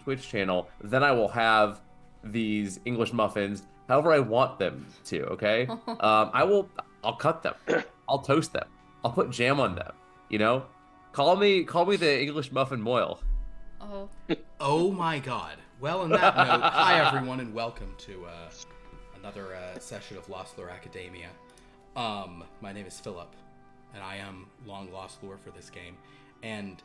Twitch channel, then I will have these English muffins however I want them to, okay? I'll cut them. I'll toast them. I'll put jam on them, you know? Call me the English muffin Moyle. Oh. Oh my god. Well, on that note, hi everyone and welcome to another session of Lost Lore Academia. My name is Philip, and I am long lost lore for this game. And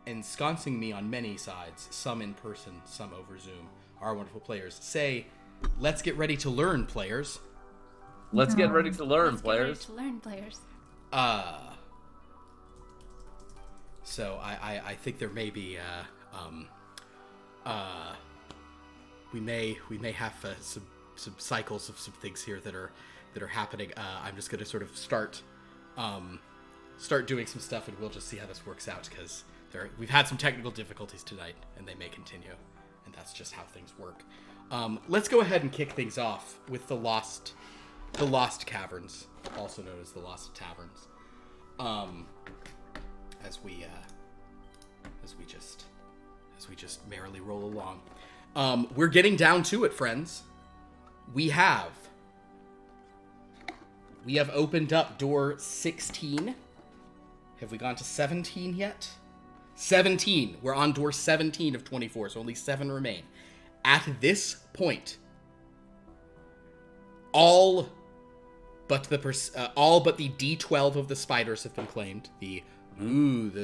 ensconcing me on many sides, some in person, some over Zoom, are wonderful players. Say, let's get ready to learn, players. Let's get ready to learn, players. Get ready to learn, players. So I think there may be we may have some cycles of some things here that are happening. I'm just gonna sort of start doing some stuff, and we'll just see how this works out, because we've had some technical difficulties tonight, and they may continue, and that's just how things work. Let's go ahead and kick things off with the Lost Caverns, also known as the Lost Taverns. As we just merrily roll along. We're getting down to it, friends. We have opened up door 16. Have we gone to 17 yet? 17. We're on door 17 of 24, so only 7 remain. At this point, all but the D12 of the spiders have been claimed. The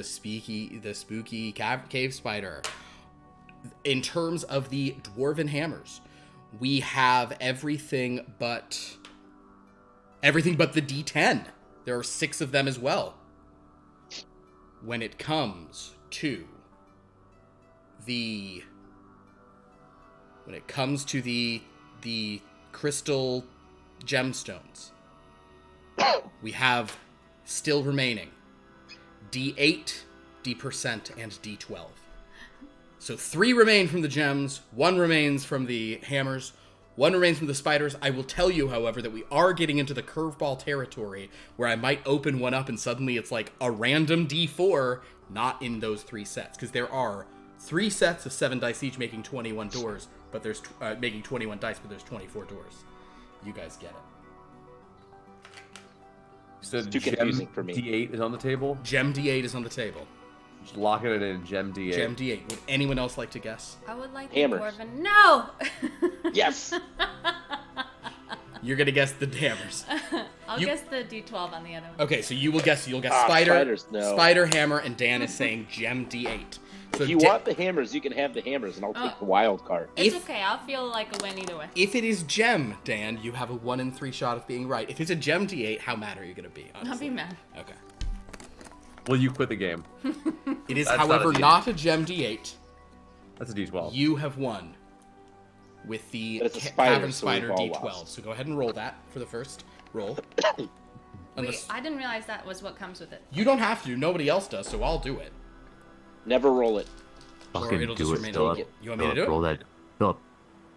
spooky cave spider. In terms of the dwarven hammers, we have everything but the D10. There are 6 of them as well. When it comes to the crystal gemstones, we have still remaining D8, D%, and D12. So 3 remain from the gems, 1 remains from the hammers, 1 remains from the spiders. I will tell you, however, that we are getting into the curveball territory where I might open one up and suddenly it's like a random D4, not in those 3 sets. Because there are 3 sets of 7 dice each making 21 doors, but there's making 21 dice, but there's 24 doors. You guys get it. So it's too confusing for me. D8 is on the table? Gem D8 is on the table. Just locking it in, Gem D8. Gem D8. Would anyone else like to guess? I would like Hammers. the dwarven. No! Yes! You're going to guess the hammers. I'll guess the D12 on the other one. Okay, so you'll guess spider, spiders, no. spider, hammer, and Dan is saying Gem D8. So if you want the hammers, you can have the hammers, and I'll take the wild card. It's okay. I'll feel like a win either way. If it is Gem, Dan, you have a 1 in 3 shot of being right. If it's a Gem D8, how mad are you going to be? Honestly? I'll be mad. Okay. Well, you quit the game. It is, That's however, not not a Gem D8. That's a D12. You have won with the But it's a spider, Cavern so we've Spider all D12. lost. So go ahead and roll that for the first roll. Wait, I didn't realize that was what comes with it. You don't have to. Nobody else does, so I'll do it. Never roll it. Fucking it'll do just it, remain Philip. on- You want me to do it? Roll that. Philip,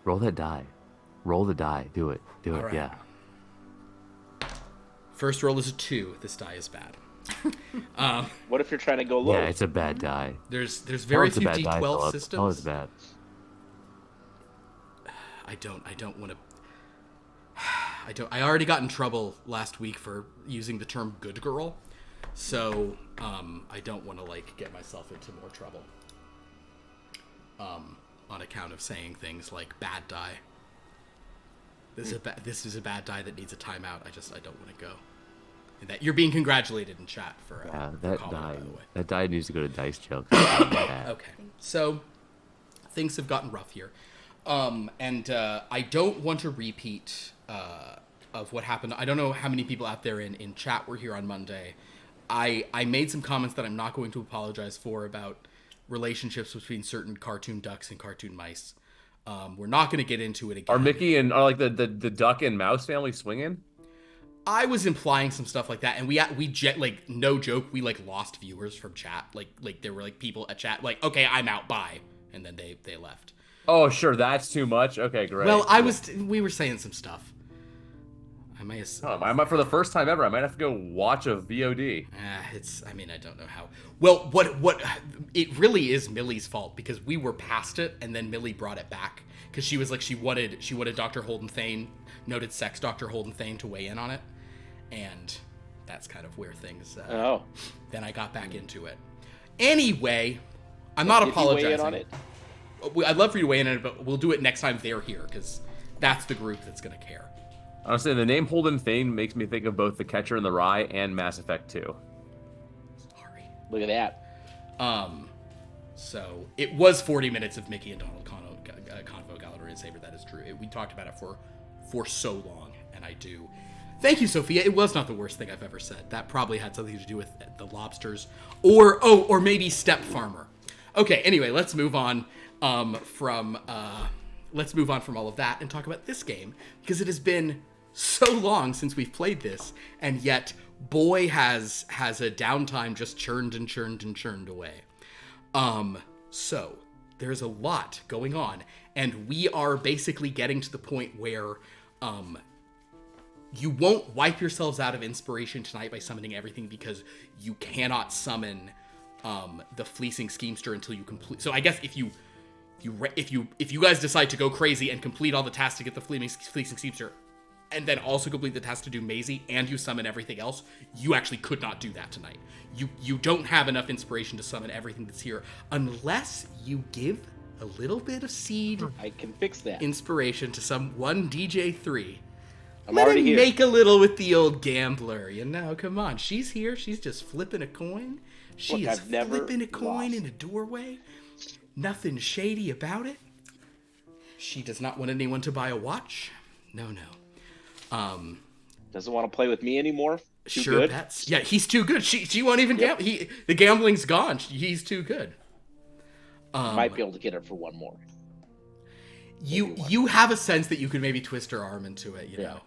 roll that die. Roll the die. Do it. Do it. All right. Yeah. First roll is a 2. This die is bad. What if you're trying to go low? Yeah, it's a bad die. There's Tell very it's a few bad die, D12 Philip. Tell systems. it's bad. I already got in trouble last week for using the term good girl. So, I don't want to, get myself into more trouble. On account of saying things like bad die. This is a bad die that needs a timeout. I don't want to go. And that you're being congratulated in chat for Yeah, for that calling, die. by the way. That die needs to go to dice jail. 'Cause it's bad. Okay, so things have gotten rough here, and I don't want to repeat of what happened. I don't know how many people out there in chat were here on Monday. I made some comments that I'm not going to apologize for about relationships between certain cartoon ducks and cartoon mice. We're not going to get into it again. Are Mickey and the duck and mouse family swinging? I was implying some stuff like that, and we no joke, we lost viewers from chat. Like there were people at chat okay, I'm out, bye, and then they left. Oh, sure, that's too much. Okay, great. Well, we were saying some stuff. I might. I might, for the first time ever, I might have to go watch a VOD. I mean, I don't know how. Well, what? It really is Millie's fault because we were past it, and then Millie brought it back because she was like she wanted Dr. Holden Thane, noted sex Dr. Holden Thane, to weigh in on it, and that's kind of where things. Then I got back into it. Anyway, I'm not apologizing. Weigh in on it? I'd love for you to weigh in on it, but we'll do it next time they're here because that's the group that's gonna care. Honestly, the name Holden Thane makes me think of both The Catcher in the Rye and Mass Effect 2. Sorry. Look at that. So it was 40 minutes of Mickey and Donald Convo, Galador and Saber. That is true. We talked about it for so long, and I do. Thank you, Sophia. It was not the worst thing I've ever said. That probably had something to do with the lobsters, or maybe Step Farmer. Okay. Anyway, let's move on from all of that and talk about this game because it has been so long since we've played this, and yet boy has a downtime just churned and churned and churned away. So there's a lot going on, and we are basically getting to the point where you won't wipe yourselves out of inspiration tonight by summoning everything because you cannot summon the Fleecing Schemester until you complete. So I guess if you guys decide to go crazy and complete all the tasks to get the Fleecing Schemester, and then also complete the task to do Maisie, and you summon everything else, you actually could not do that tonight. You don't have enough inspiration to summon everything that's here, unless you give a little bit of seed. I can fix that. Inspiration to one DJ3. I'm Let already him here. make a little with the old gambler. Come on. She's here. She's just flipping a coin. She is flipping a coin in a doorway. Nothing shady about it. She does not want anyone to buy a watch. No. Doesn't want to play with me anymore. Too sure good? bets. Yeah, he's too good. She won't even gamble. The gambling's gone. He's too good. Might be able to get her for one more. You have a sense that you could maybe twist her arm into it, you know,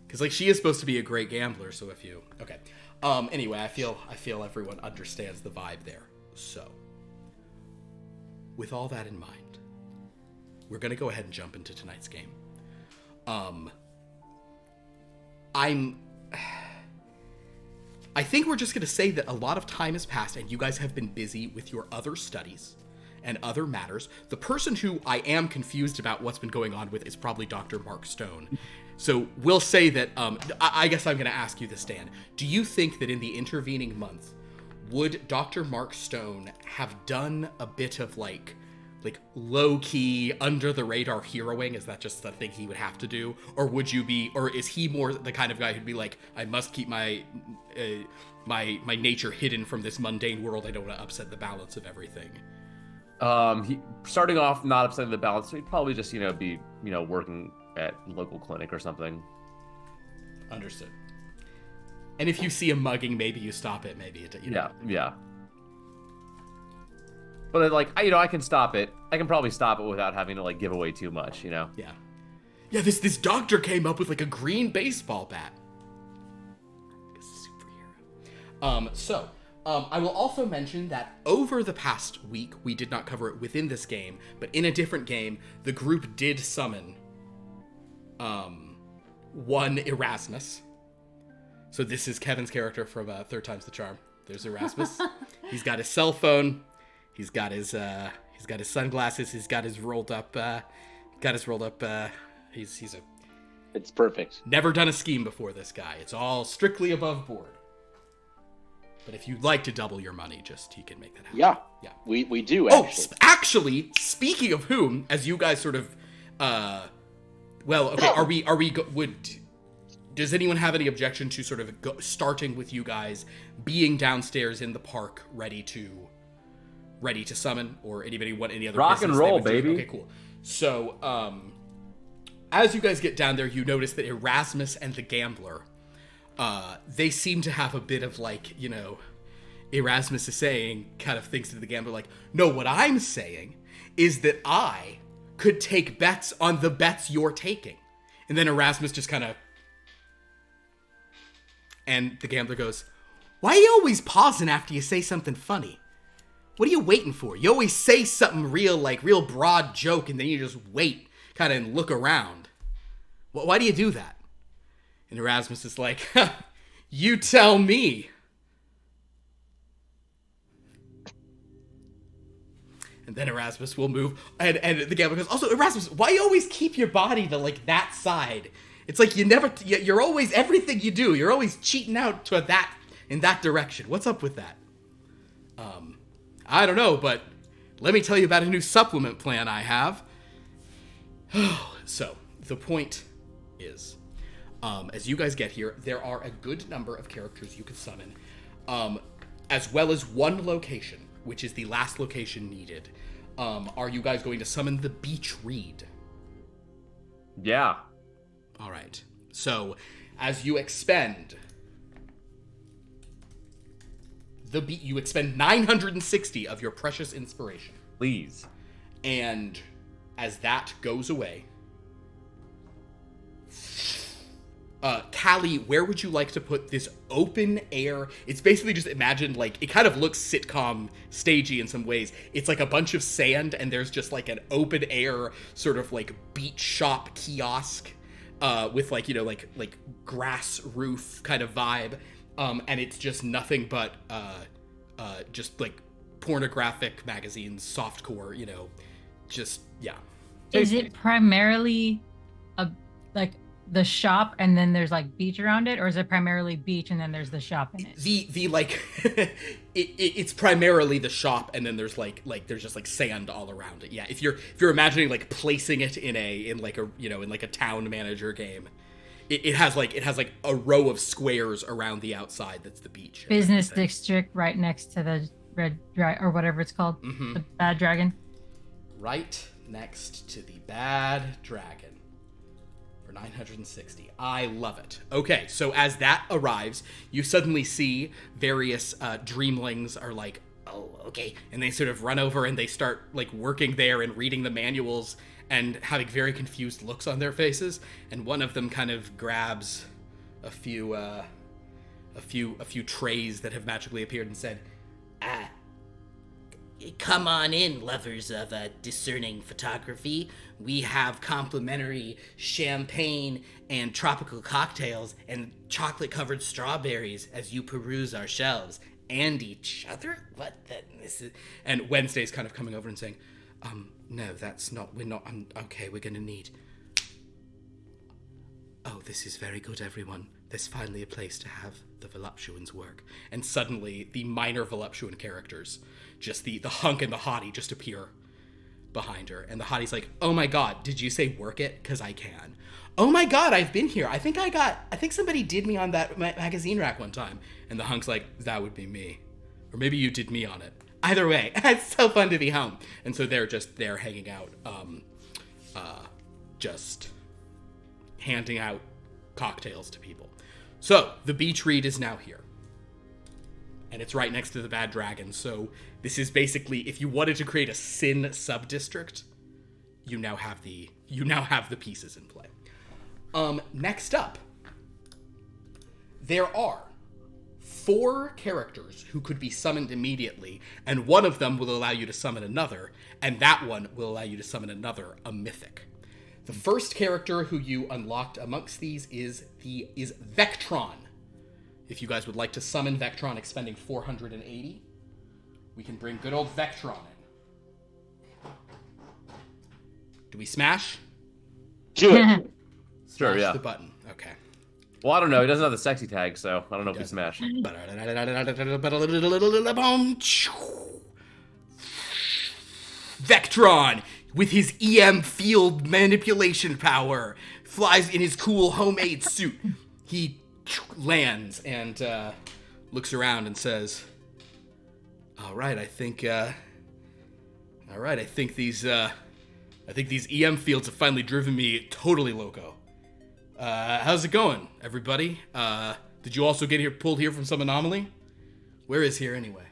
because she is supposed to be a great gambler. So if you anyway, I feel everyone understands the vibe there. So with all that in mind, we're gonna go ahead and jump into tonight's game. I think we're just going to say that a lot of time has passed and you guys have been busy with your other studies and other matters. The person who I am confused about what's been going on with is probably Dr. Mark Stone. So we'll say that, I guess I'm going to ask you this, Dan. Do you think that in the intervening month, would Dr. Mark Stone have done a bit of like low-key, under-the-radar heroing? Is that just the thing he would have to do? Or is he more the kind of guy who'd be like, I must keep my nature hidden from this mundane world. I don't want to upset the balance of everything. He starting off not upsetting the balance, he'd probably just, be, working at local clinic or something. Understood. And if you see a mugging, maybe you stop it, maybe it, Yeah. But I can stop it. I can probably stop it without having to give away too much, Yeah. Yeah, this doctor came up with a green baseball bat. Like a superhero. I will also mention that over the past week, we did not cover it within this game, but in a different game, the group did summon one Erasmus. So this is Kevin's character from Third Time's the Charm. There's Erasmus. He's got his cell phone. He's got his sunglasses. He's got his rolled up. It's perfect. Never done a scheme before, this guy. It's all strictly above board. But if you'd like to double your money, he can make that happen. Yeah. We do, actually. Oh, actually, speaking of whom, as you guys sort of, does anyone have any objection to sort of starting with you guys being downstairs in the park, ready to summon, or anybody want any other rock and roll, baby? Okay, cool. So, as you guys get down there, you notice that Erasmus and the Gambler, they seem to have a bit of Erasmus is saying, kind of thinks to the Gambler no, what I'm saying is that I could take bets on the bets you're taking. And then Erasmus just kind of, and the Gambler goes, why are you always pausing after you say something funny? What are you waiting for? You always say something real broad joke, and then you just wait, kind of, and look around. Why do you do that? And Erasmus is like, you tell me. And then Erasmus will move, and the gambler goes, also, Erasmus, why you always keep your body to, like, that side? It's like you're always, everything you do, you're always cheating out to that, in that direction. What's up with that? I don't know, but let me tell you about a new supplement plan I have. So, the point is, as you guys get here, there are a good number of characters you could summon, as well as one location, which is the last location needed. Are you guys going to summon the Beach Reed? Yeah. All right. So, as you expend you expend 960 of your precious inspiration. Please. And as that goes away, Callie, where would you like to put this open air? It's basically just imagine, like, it kind of looks sitcom stagey in some ways. It's like a bunch of sand, and there's just like an open air sort of like beach shop kiosk with like, you know, like grass roof kind of vibe. And it's just nothing but just like pornographic magazines, softcore, you know, just, yeah. Is it primarily the shop and then there's like beach around it, or is it primarily beach and then there's the shop in it? The like it's primarily the shop and then there's like there's just like sand all around it. Yeah, if you're imagining like placing it in like a town manager game, it has like a row of squares around the outside that's the beach. Business district right next to the red or whatever it's called, the bad dragon. Right next to the bad dragon. 960. I love it. Okay, so as that arrives, you suddenly see various dreamlings are like, oh, okay. And they sort of run over and they start like working there and reading the manuals and having very confused looks on their faces. And one of them kind of grabs a few trays that have magically appeared and said, come on in, lovers of discerning photography. We have complimentary champagne and tropical cocktails and chocolate-covered strawberries as you peruse our shelves. And each other? What the... This is... And Wednesday's kind of coming over and saying, no, that's not... We're not... okay, we're gonna need... Oh, this is very good, everyone. There's finally a place to have the Voluptuans work. And suddenly, the minor Voluptuan characters, just the hunk and the hottie, just appear behind her. And the hottie's like, oh my god, did you say work it? Because I can. Oh my god, I've been here. I think somebody did me on that magazine rack one time. And the hunk's like, that would be me. Or maybe you did me on it. Either way, it's so fun to be home. And so they're just there hanging out, just handing out cocktails to people. So, the beach read is now here. And it's right next to the bad dragon. So, this is basically, if you wanted to create a sin sub-district, you now have the pieces in play. Next up, there are 4 characters who could be summoned immediately, and one of them will allow you to summon another, and that one will allow you to summon another, a mythic. The first character who you unlocked amongst these is Vectron. If you guys would like to summon Vectron expending 480, we can bring good old Vectron in. Do we smash? Do it. Sure, yeah. The button. Okay. Well, I don't know. He doesn't have the sexy tag, so I don't know if we smash. Vectron, with his EM field manipulation power, flies in his cool homemade suit. He lands and looks around and says, "All right, I think these EM fields have finally driven me totally loco. How's it going, everybody? Did you also get pulled here from some anomaly? Where is here anyway?"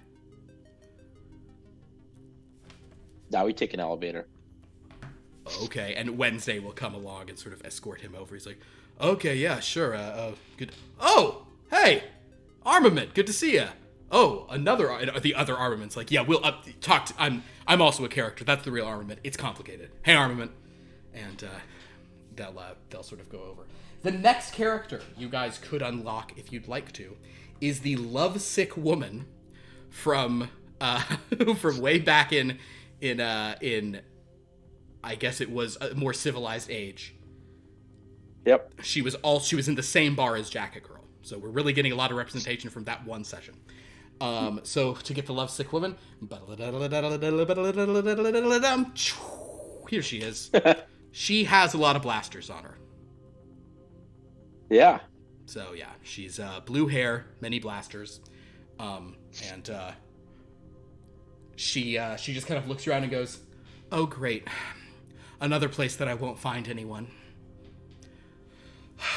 Now we take an elevator. Okay, and Wednesday will come along and sort of escort him over. He's like, okay, yeah, sure, good. Oh, hey, Armament, good to see ya. Oh, the other Armament's like, yeah, we'll talk I'm also a character. That's the real Armament. It's complicated. Hey, Armament. And they'll sort of go over. The next character you guys could unlock if you'd like to is the lovesick woman from from way back in I guess it was a more civilized age. Yep. She was in the same bar as Jacket Girl. So we're really getting a lot of representation from that one session. So to get the lovesick woman, here she is. She has a lot of blasters on her. Yeah. So yeah, she's blue hair, many blasters, and she just kind of looks around and goes, "Oh great, another place that I won't find anyone.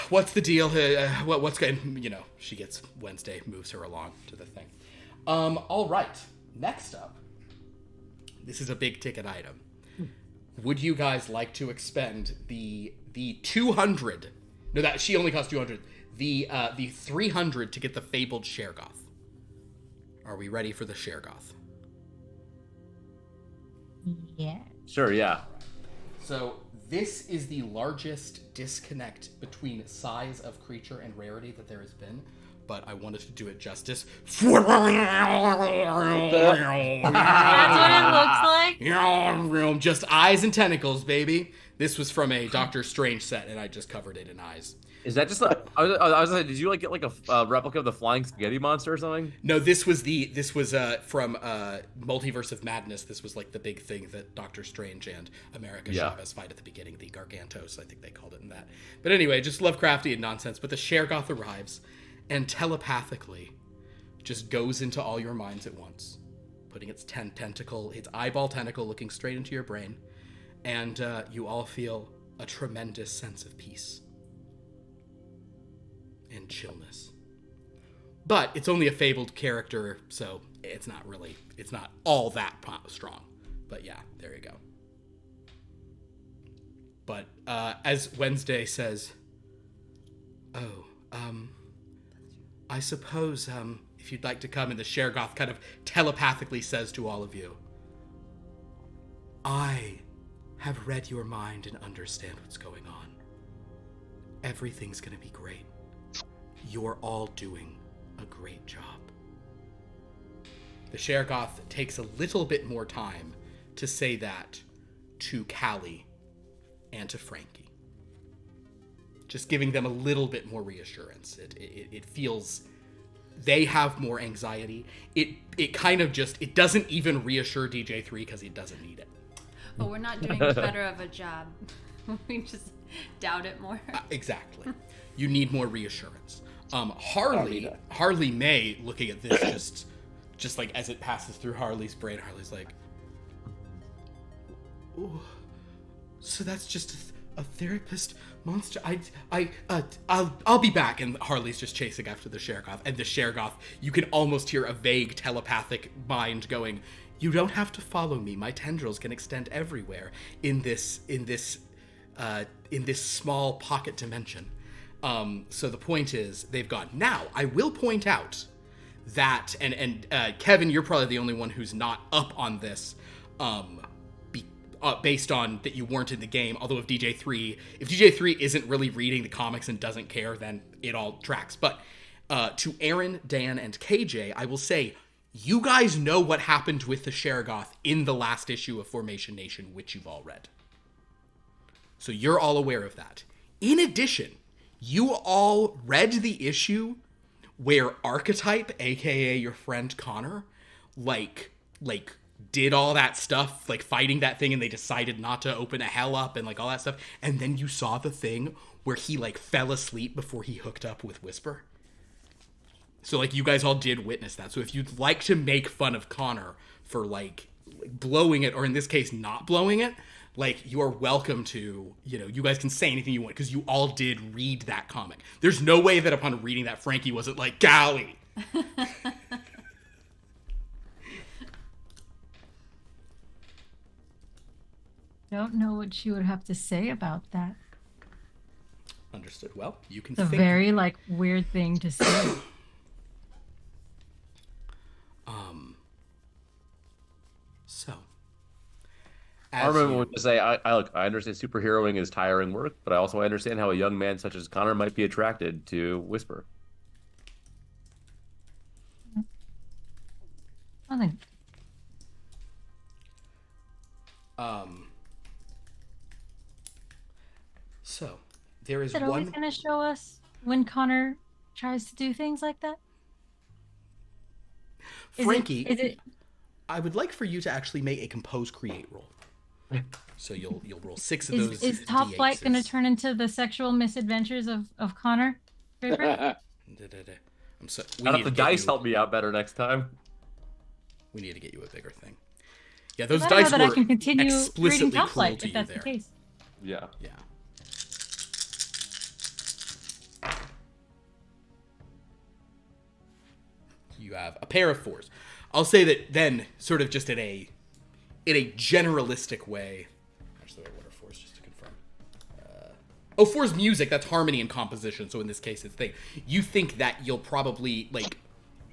What's the deal? What's going?" You know, she gets Wednesday, moves her along to the thing. All right, next up, this is a big ticket item. Would you guys like to expend the 200? No, that she only costs 200. The 300 to get the fabled Shergoth. Are we ready for the Shergoth? Yeah. Sure, yeah. So this is the largest disconnect between size of creature and rarity that there has been, but I wanted to do it justice. That's what it looks like? Just eyes and tentacles, baby. This was from a Doctor Strange set, and I just covered it in eyes. Is that just like, I was like, did you like get like a replica of the flying spaghetti monster or something? No, this was from Multiverse of Madness. This was like the big thing that Doctor Strange and America Chavez fight at the beginning, the Gargantos, I think they called it in that. But anyway, just Lovecraftian nonsense. But the Shergoth arrives and telepathically just goes into all your minds at once, putting its its eyeball tentacle looking straight into your brain, and you all feel a tremendous sense of peace and chillness. But it's only a fabled character, so it's not all that strong. But yeah, there you go. But as Wednesday says, I suppose if you'd like to come, and the Shergoth kind of telepathically says to all of you, I have read your mind and understand what's going on. Everything's gonna be great. You're all doing a great job. The Shergoth takes a little bit more time to say that to Callie and to Frankie. Just giving them a little bit more reassurance. It feels they have more anxiety. It kind of just, it doesn't even reassure DJ3 because he doesn't need it. But we're not doing better of a job. We just doubt it more. Exactly. You need more reassurance. Harley May, looking at this, just like as it passes through Harley's brain, Harley's like, "Ooh, so that's just a therapist monster. I'll be back." And Harley's just chasing after the Shergoth, and the Shergoth, you can almost hear a vague telepathic mind going, "You don't have to follow me. My tendrils can extend everywhere in this small pocket dimension." So the point is, they've gone. Now, I will point out that, and Kevin, you're probably the only one who's not up on this, based on that you weren't in the game. Although if DJ3 isn't really reading the comics and doesn't care, then it all tracks. But to Aaron, Dan, and KJ, I will say, you guys know what happened with the Shergoth in the last issue of Formation Nation, which you've all read. So you're all aware of that. In addition, you all read the issue where Archetype, aka your friend Connor, like did all that stuff, like fighting that thing, and they decided not to open a hell up and like all that stuff. And then you saw the thing where he like fell asleep before he hooked up with Whisper. So like you guys all did witness that. So if you'd like to make fun of Connor for like blowing it, or in this case not blowing it, like, you are welcome to, you guys can say anything you want, because you all did read that comic. There's no way that upon reading that, Frankie wasn't like, "Golly." Don't know what she would have to say about that. Understood. Well, you can It's a think. very, weird thing to say. So. I remember when say, I understand superheroing is tiring work, but I also understand how a young man such as Connor might be attracted to Whisper. I think So there is is it always one. going to show us when Connor tries to do things like that? Frankie, Is it? I would like for you to actually make a compose create roll. So you'll roll 6 of those. Is Top D8s. Flight going to turn into the sexual misadventures of Connor? Draper? I'm so, we How need about the to get dice you, help me out better next time? We need to get you a bigger thing. Yeah, those I don't know dice that were I can continue explicitly reading Top cruel Flight to if you that's there. the case. Yeah. Yeah. You have a pair of 4s. I'll say that then, sort of just in a generalistic way. Actually, what are 4s just to confirm? 4's music. That's harmony and composition. So in this case, it's thing. You think that you'll probably like.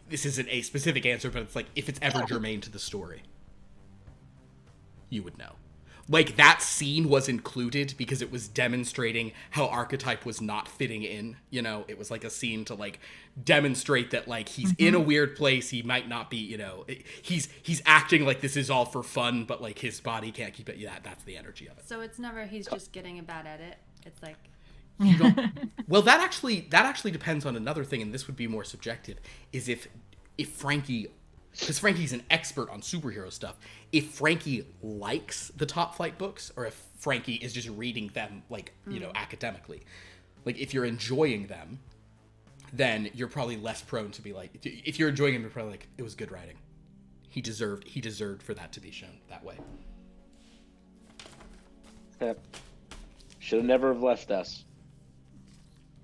This isn't a specific answer, but it's like if it's ever germane to the story, you would know. Like, that scene was included because it was demonstrating how Archetype was not fitting in, you know? It was like a scene to, like, demonstrate that, like, he's in a weird place, he might not be, you know... He's acting like this is all for fun, but, like, his body can't keep it... Yeah, that's the energy of it. So it's never he's just getting a bad edit. It's like... You don't... Well, that actually depends on another thing, and this would be more subjective, is if Frankie... Because Frankie's an expert on superhero stuff. If Frankie likes the Top Flight books, or if Frankie is just reading them, like, you know, academically. Like, if you're enjoying them, then you're probably less prone to be like... If you're enjoying them, you're probably like, it was good writing. He deserved for that to be shown that way. Should have never have left us.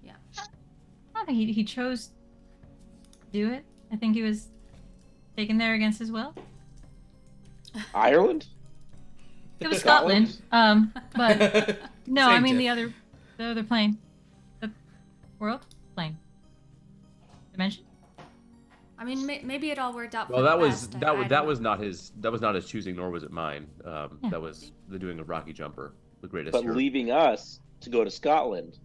Yeah. I think he chose to do it. I think he was taken there against his will. Ireland? It was Scotland. But no, I Same mean diff. the other plane, the world plane dimension. I mean, maybe it all worked out. Well, for that the was best. that was not his choosing, nor was it mine. That was the doing of Rocky Jumper, the greatest. But hero. leaving us to go to Scotland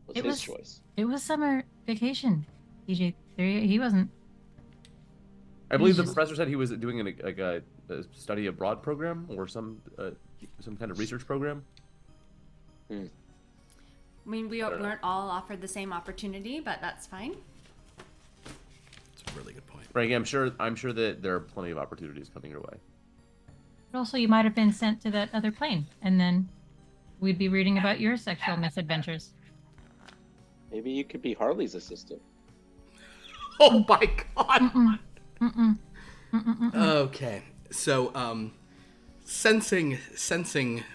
was his choice. It was summer vacation. DJ, he wasn't. I believe the just- professor said he was doing a study abroad program or some kind of research program. I mean, we weren't all offered the same opportunity, but that's fine. That's a really good point. Frankie, I'm sure that there are plenty of opportunities coming your way. But also, you might have been sent to that other plane, and then we'd be reading about your sexual misadventures. Maybe you could be Harley's assistant. Oh my god! Mm-mm. Okay, so sensing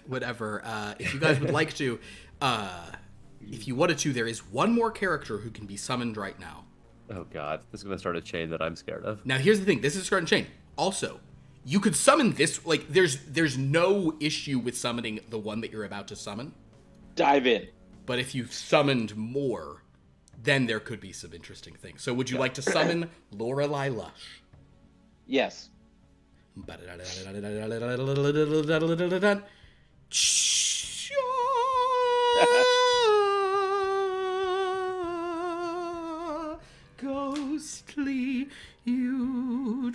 whatever. If you guys would like to, if you wanted to, there is one more character who can be summoned right now. Oh god, this is gonna start a chain that I'm scared of. Now here's the thing: this is starting chain. Also, you could summon this. Like, there's no issue with summoning the one that you're about to summon. Dive in. But if you summoned more, then there could be some interesting things. So would you like to summon Lorelei Lush? Yes. Ghostly you.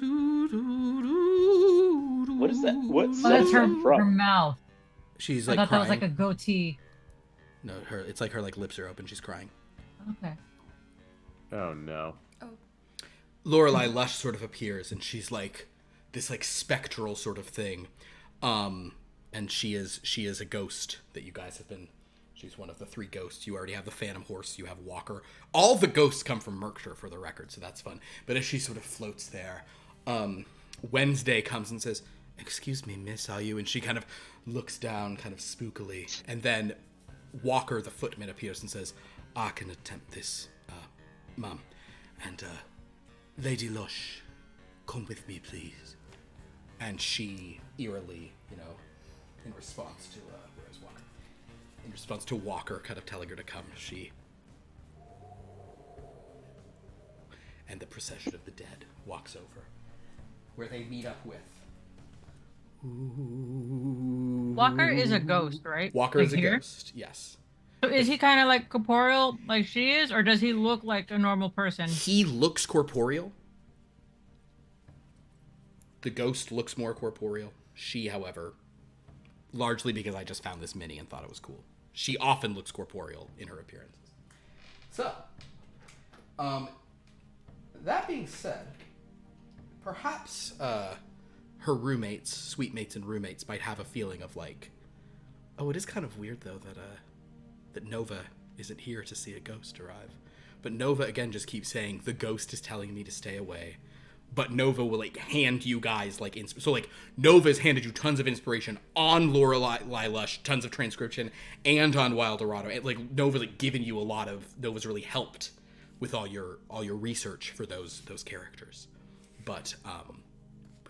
What is that? What Oh, set that's is her, that from? her mouth. She's I like thought crying. that was like a goatee. No, it's like her like lips are open. She's crying. Okay. Oh no. Lorelei Lush sort of appears, and she's like this like spectral sort of thing, and she is a ghost that you guys have been. She's one of the 3 ghosts. You already have the Phantom Horse. You have Walker. All the ghosts come from Merkshire, for the record, so that's fun. But as she sort of floats there, Wednesday comes and says, "Excuse me, miss, are you?" And she kind of looks down, kind of spookily, and then Walker, the footman, appears and says, "I can attempt this, mum, and Lady Lush, come with me, please." And she eerily, you know, in response to where's Walker? In response to Walker kind of telling her to come, she and the procession of the dead walks over, where they meet up with Walker is a ghost, right? Walker Like is a here? ghost, yes. So is he kind of like corporeal like she is, or does he look like a normal person? He looks corporeal. The ghost looks more corporeal. She, however, largely because I just found this mini and thought it was cool. She often looks corporeal in her appearances. So, that being said, perhaps her roommates, suite mates and roommates might have a feeling of like, oh, it is kind of weird though that Nova isn't here to see a ghost arrive. But Nova again just keeps saying, the ghost is telling me to stay away. But Nova will like hand you guys like so like Nova's handed you tons of inspiration on Lorelei Lush, tons of transcription, and on Wildorado. And like Nova's like given you a lot of Nova's really helped with all your research for those characters. But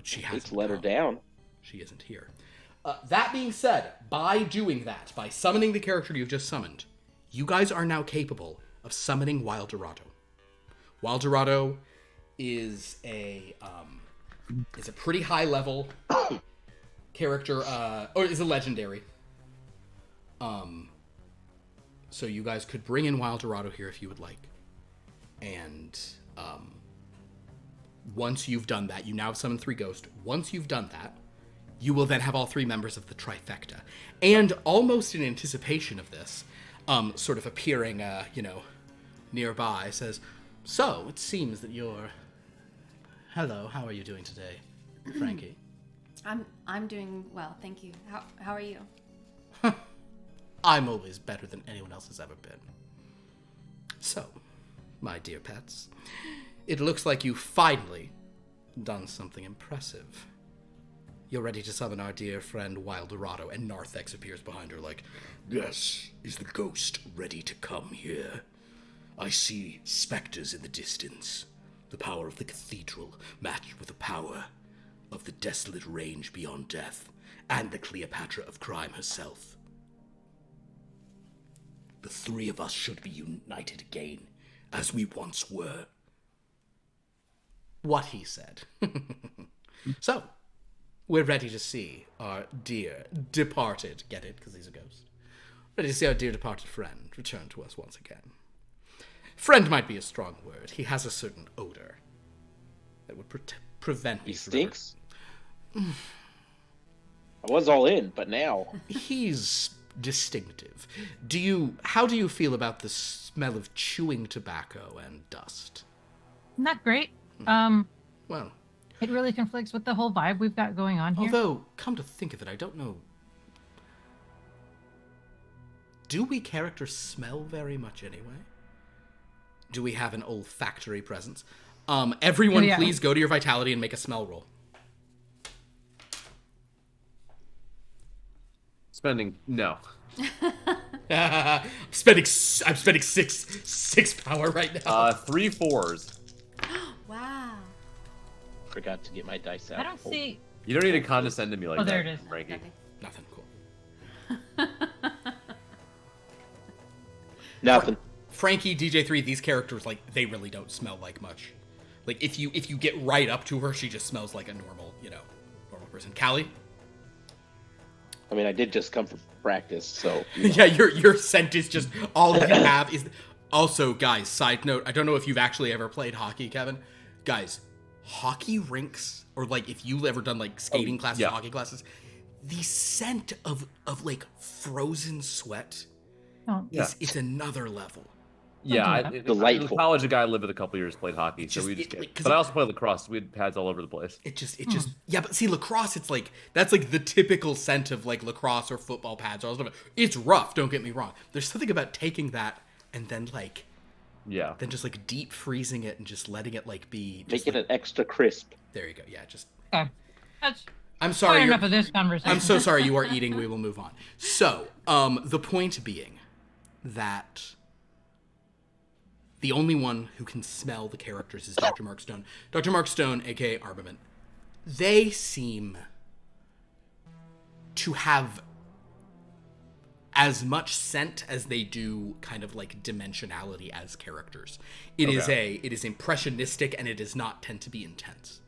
she hasn't let her come. down. She isn't here. That being said, by doing that, by summoning the character you've just summoned, you guys are now capable of summoning Wildorado. Wildorado is a pretty high level character, or is a legendary. So you guys could bring in Wildorado here if you would like. And once you've done that, you now have summoned 3 ghosts. Once you've done that, you will then have all 3 members of the trifecta. And almost in anticipation of this, sort of appearing, nearby, says, so it seems that you're... Hello, how are you doing today, Frankie? I'm doing well, thank you. How are you? I'm always better than anyone else has ever been. So, my dear pets, it looks like you've finally done something impressive. You're ready to summon our dear friend Wildorado, and Narthex appears behind her like, yes, is the ghost ready to come here? I see specters in the distance. The power of the cathedral matched with the power of the desolate range beyond death, and the Cleopatra of crime herself. The 3 of us should be united again, as we once were. What he said. So, we're ready to see our dear departed, get it, because he's a ghost, ready to see our dear departed friend return to us once again. Friend might be a strong word. He has a certain odor that would prevent me He from stinks. I was all in, but now He's distinctive. How do you feel about the smell of chewing tobacco and dust? Not great. Well, It really conflicts with the whole vibe we've got going on here. although, come to think of it, I don't know. Do we characters smell very much anyway? Do we have an olfactory presence? Everyone, Yeah. please go to your vitality and make a smell roll. No. I'm spending six power right now. 3 4s. Wow. forgot to get my dice out. I don't see. You don't need to condescend to me like Oh, that, there it is. Frankie. Okay. Nothing cool. Nothing. Frankie, DJ3, these characters, like, they really don't smell like much. Like, if you get right up to her, she just smells like a normal, normal person. Callie? I mean, I did just come from practice, so. Yeah, your scent is just, all you have is... Also, guys, side note, I don't know if you've actually ever played hockey, Kevin. Guys, hockey rinks, or, like, if you've ever done, like, skating classes, yeah. hockey classes, the scent of like, frozen sweat Oh, is another level. Yeah, do that. Delightful. In college, a guy I lived with a couple years played hockey, so just- we just. it- like, 'cause But I also played lacrosse. So we had pads all over the place. It just, yeah, but see, lacrosse, it's like, that's like the typical scent of like lacrosse or football pads or all stuff. It's rough, don't get me wrong. There's something about taking that and then like, Yeah. then just like deep freezing it and just letting it like be. Just, Making like, it extra crisp. there you go. Yeah, just. okay. That's I'm sorry. fine you're- enough of this conversation. I'm so sorry. You are eating. We will move on. So, the point being that the only one who can smell the characters is Dr. Mark Stone. Dr. Mark Stone, aka Armament. They seem to have as much scent as they do kind of like dimensionality as characters. It is impressionistic and it does not tend to be intense.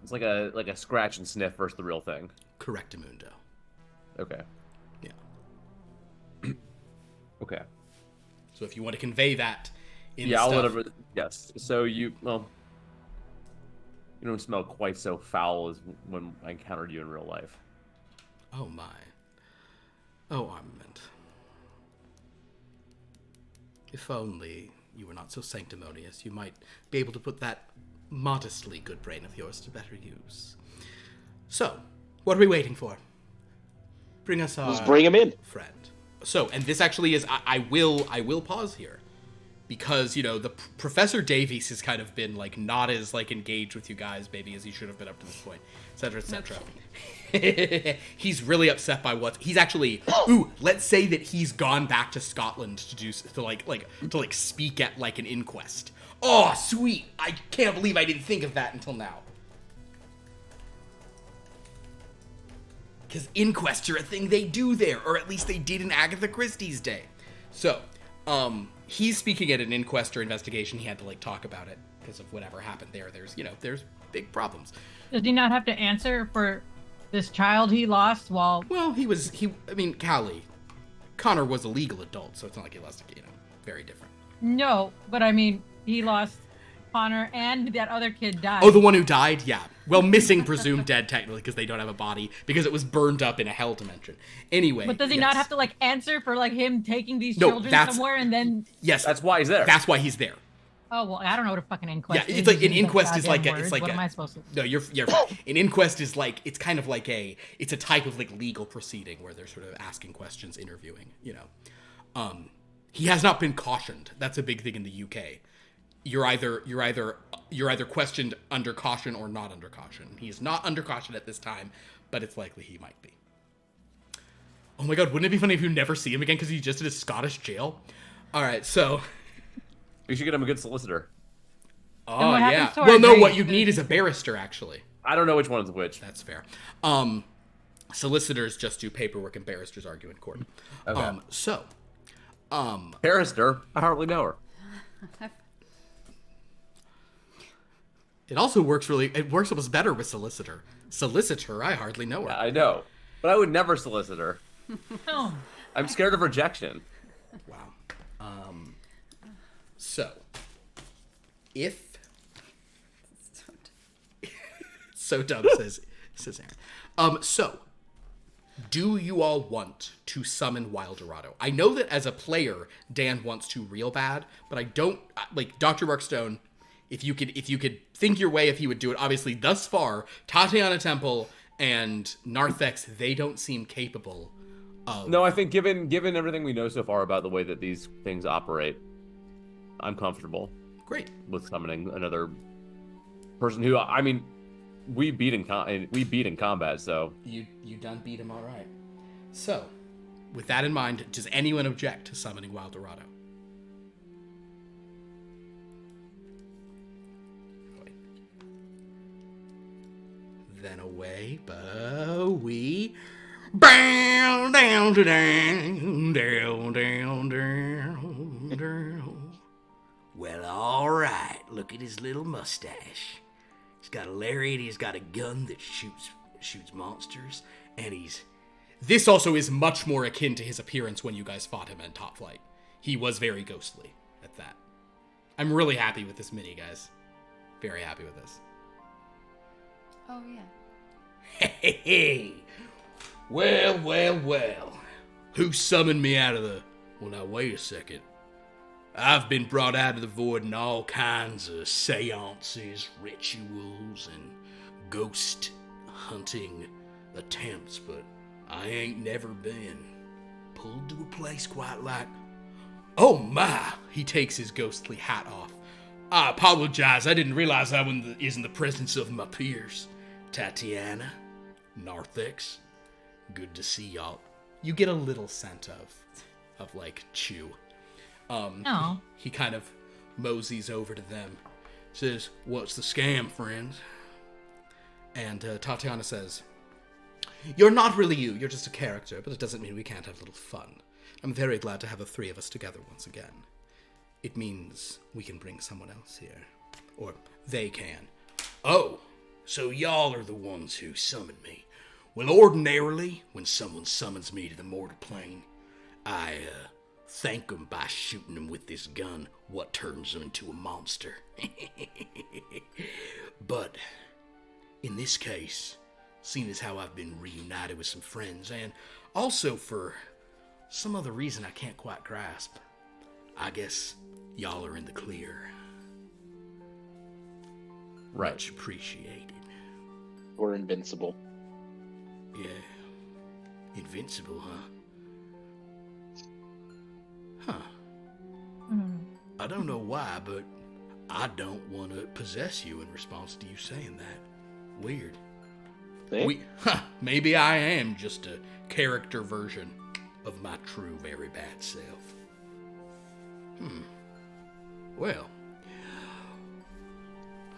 It's like a scratch and sniff versus the real thing. Correctamundo. Okay. Yeah. Okay. So if you want to convey that in Yeah, I'll stuff, let yes. So you don't smell quite so foul as when I encountered you in real life. Oh my. Oh, armament. If only you were not so sanctimonious, you might be able to put that modestly good brain of yours to better use. So, what are we waiting for? Bring us our Let's bring him in. friend. So, and this actually is, I will pause here. Because, you know, the Professor Davies has kind of been, like, not as, like, engaged with you guys, maybe, as he should have been up to this point, etc., etc. He's really upset by he's actually, let's say that he's gone back to Scotland to speak at, like, an inquest. Oh, sweet! I can't believe I didn't think of that until now. Because inquests are a thing they do there, or at least they did in Agatha Christie's day. So, he's speaking at an inquest or investigation. He had to, like, talk about it because of whatever happened there. There's big problems. Does he not have to answer for this child he lost while... Well, Callie. Connor was a legal adult, so it's not like he lost, very different. No, but I mean, he lost Connor and that other kid died. Oh, the one who died? Yeah. Well, missing, presumed dead, technically, because they don't have a body, because it was burned up in a hell dimension. Anyway. But does he not have to, like, answer for, like, him taking these No, children that's- somewhere and then... Yes. That's why he's there. That's why he's there. Oh, well, I don't know what a fucking inquest Yeah, is. it's like, an Using inquest is like goddamn a, it's words. like What a, am I supposed to... No, you're an inquest is like, it's kind of like it's a type of, like, legal proceeding where they're sort of asking questions, interviewing, He has not been cautioned. That's a big thing in the UK. You're either questioned under caution or not under caution. He is not under caution at this time, but it's likely he might be. Oh my god, wouldn't it be funny if you never see him again because he's just in a Scottish jail? All right, so... You should get him a good solicitor. Oh, what yeah. happens to our Well, no, grades? what you'd need is a barrister, actually. I don't know which one's which. That's fair. Solicitors just do paperwork and barristers argue in court. Okay. Barrister? I hardly know her. It also works almost better with solicitor. Solicitor, I hardly know her. I know. But I would never solicit her. Oh. I'm scared of rejection. Wow. So, if so dumb says Aaron. So, do you all want to summon Wildorado? I know that as a player, Dan wants to real bad, but I don't like Dr. Markstone. If you could think your way if he would do it, obviously thus far, Tatiana Temple and Narthex, they don't seem capable of... No, I think given everything we know so far about the way that these things operate, I'm comfortable Great. with summoning another person who, I mean, we beat in combat, so... You done beat him all right. So, with that in mind, does anyone object to summoning Wildorado? Then away, Bowie. Down, down, down, down, down, down, down. Well, all right. Look at his little mustache. He's got a lariat. He's got a gun that shoots monsters, and he's. This also is much more akin to his appearance when you guys fought him in Top Flight. He was very ghostly at that. I'm really happy with this mini, guys. Very happy with this. Oh, yeah. Hey, well. Who summoned me out of the... Well, now, wait a second. I've been brought out of the void in all kinds of seances, rituals, and ghost hunting attempts, but I ain't never been pulled to a place quite like... Oh, my! He takes his ghostly hat off. I apologize. I didn't realize I was in the presence of my peers. Tatiana, Narthex, good to see y'all. You get a little scent of like chew. Oh. He kind of moseys over to them, says, "What's the scam, friends?" And Tatiana says, "You're not really you. You're just a character, but it doesn't mean we can't have a little fun. I'm very glad to have the three of us together once again. It means we can bring someone else here, or they can. Oh, So y'all are the ones who summoned me. Well, ordinarily, when someone summons me to the mortal plane, I thank them by shooting them with this gun, what turns them into a monster. But in this case, seeing as how I've been reunited with some friends, and also for some other reason I can't quite grasp, I guess y'all are in the clear. Right. Much appreciated. We're invincible. Yeah. Invincible, huh? Huh. I don't know why, but I don't want to possess you in response to you saying that. Weird. See? Maybe I am just a character version of my true very bad self. Well,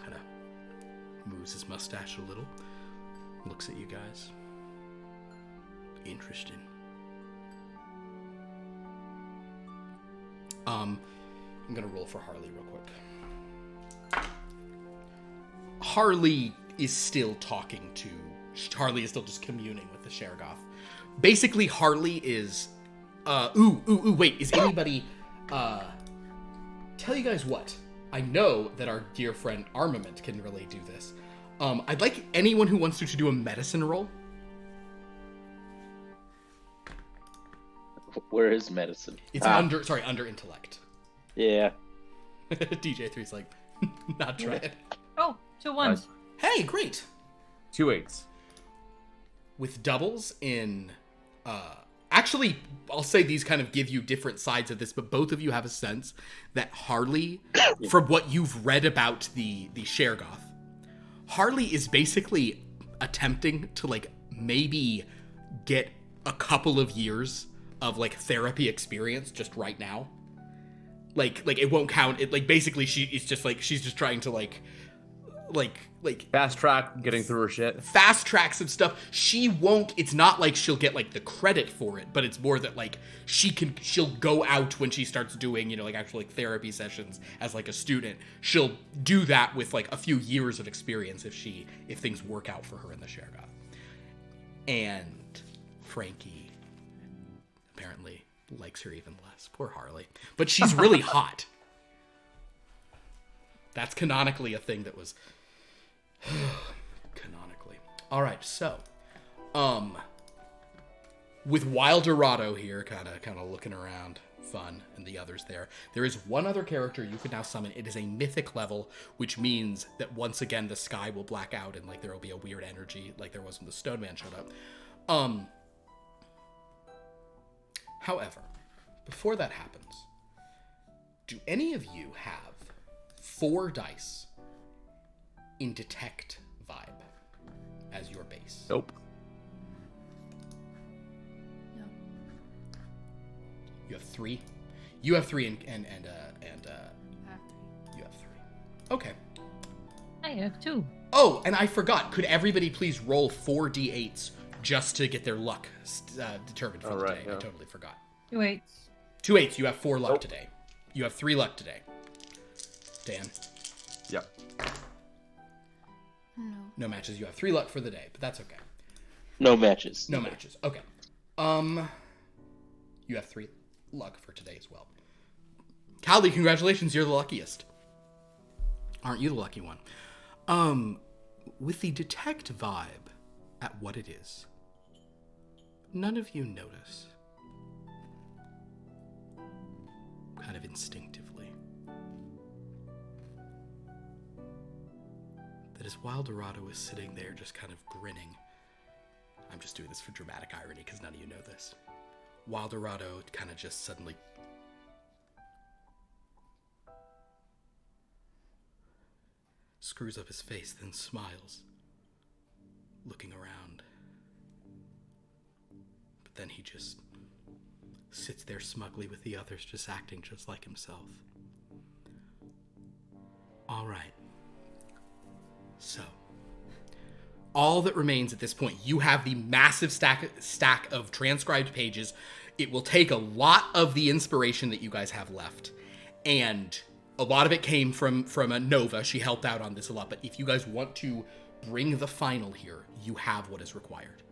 kind of moves his mustache a little, looks at you guys. Interesting. I'm gonna roll for Harley real quick. Harley is still just communing with the Sherigoth. Basically, Harley is, wait, is anybody, tell you guys what, I know that our dear friend Armament can really do this. I'd like anyone who wants to do a medicine roll. Where is medicine? It's under intellect. Yeah. DJ3's like, not trying. Oh, 2 1s. Hey, great. 2 8s. With doubles in, actually, I'll say these kind of give you different sides of this, but both of you have a sense that Harley, from what you've read about the Sherigoth, Harley is basically attempting to, like, maybe get a couple of years of, like, therapy experience just right now. Like it won't count. It, like, basically she's just trying to, like Fast track getting through her shit. fast track some stuff. She won't, it's not like she'll get, like, the credit for it, but it's more that, like, she'll go out when she starts doing, you know, like, actual, like, therapy sessions as, like, a student. She'll do that with, like, a few years of experience if things work out for her in the Sherigoth. And Frankie apparently likes her even less. Poor Harley. But she's really hot. That's canonically a thing that was canonically. All right, so with Wildorado here kind of looking around, fun, and the others there is one other character you can now summon. It is a mythic level, which means that once again the sky will black out and, like, there will be a weird energy like there was when the Stone Man showed up. However, before that happens, do any of you have 4 dice in Detect Vibe as your base? Nope. No. You have 3. You have 3, and I have 3. you have 3. Okay. I have 2. Oh, and I forgot. Could everybody please roll 4d8s just to get their luck determined for the right, day? yeah. I totally forgot. 2 8s. 2 8s. You have 4 luck today. You have 3 luck today. Dan. Yep. No. No matches. You have 3 luck for the day, but that's okay. No matches. No matches. Okay. You have 3 luck for today as well. Callie, congratulations. You're the luckiest. Aren't you the lucky one? With the Detect Vibe at what it is, none of you notice, kind of instinctively, that as Wildorado is sitting there just kind of grinning, I'm just doing this for dramatic irony because none of you know this, Wildorado kind of just suddenly screws up his face, then smiles, looking around. But then he just sits there smugly with the others, just acting just like himself. All right. So, all that remains at this point, you have the massive stack of transcribed pages. It will take a lot of the inspiration that you guys have left, and a lot of it came from a Nova. She helped out on this a lot, but if you guys want to bring the final here, you have what is required.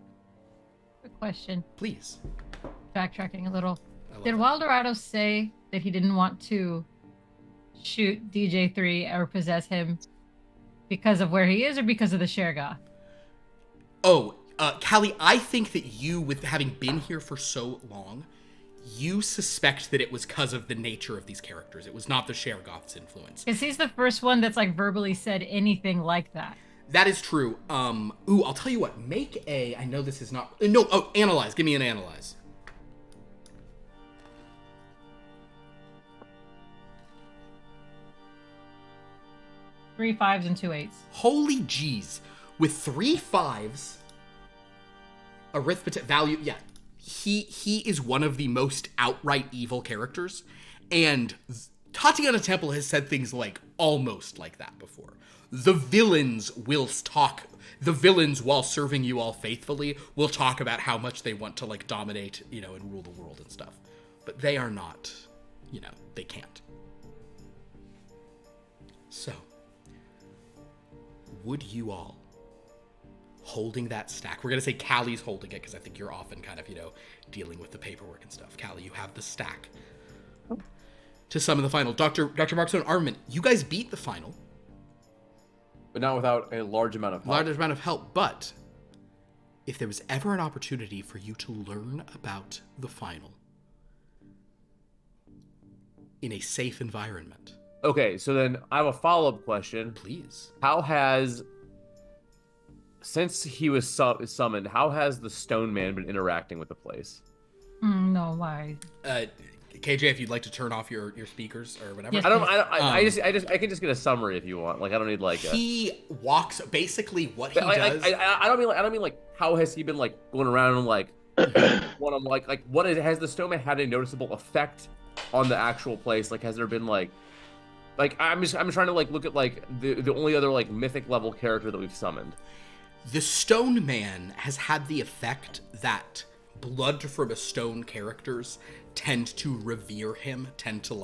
Quick question. Please. Backtracking a little. I love Did it. Waldorado say that he didn't want to shoot DJ3 or possess him because of where he is or because of the Shergoth? Oh, Callie, I think that you, with having been here for so long, you suspect that it was because of the nature of these characters. It was not the Shergoth's influence. Because he's the first one that's like verbally said anything like that. That is true. I'll tell you what. Make a... I know this is not... No, analyze. Give me an analyze. 3 5s and 2 8s. Holy jeez. With 3 5s, arithmetic value, yeah. He is one of the most outright evil characters, and Tatiana Temple has said things like almost like that before. The villains, while serving you all faithfully, will talk about how much they want to like dominate, and rule the world and stuff. But they are not, they can't. So, would you all, holding that stack, we're going to say Callie's holding it because I think you're often kind of, dealing with the paperwork and stuff. Callie, you have the stack to summon the final. Dr. Markstone Armament, you guys beat the final. But not without a large amount of help. Large amount of help, but if there was ever an opportunity for you to learn about the final in a safe environment. Okay, so then I have a follow-up question. Please. Since he was summoned, how has the Stone Man been interacting with the place? No, why? KJ, if you'd like to turn off your speakers or whatever. Yes. I can just get a summary if you want. Like I don't need like. He walks. Basically, what he does. I don't mean like how has he been like going around and like what I'm like what has the Stone Man had a noticeable effect on the actual place? Like has there been like I'm trying to like look at like the only other like mythic level character that we've summoned. The Stone Man has had the effect that blood from a stone characters tend to revere him, tend to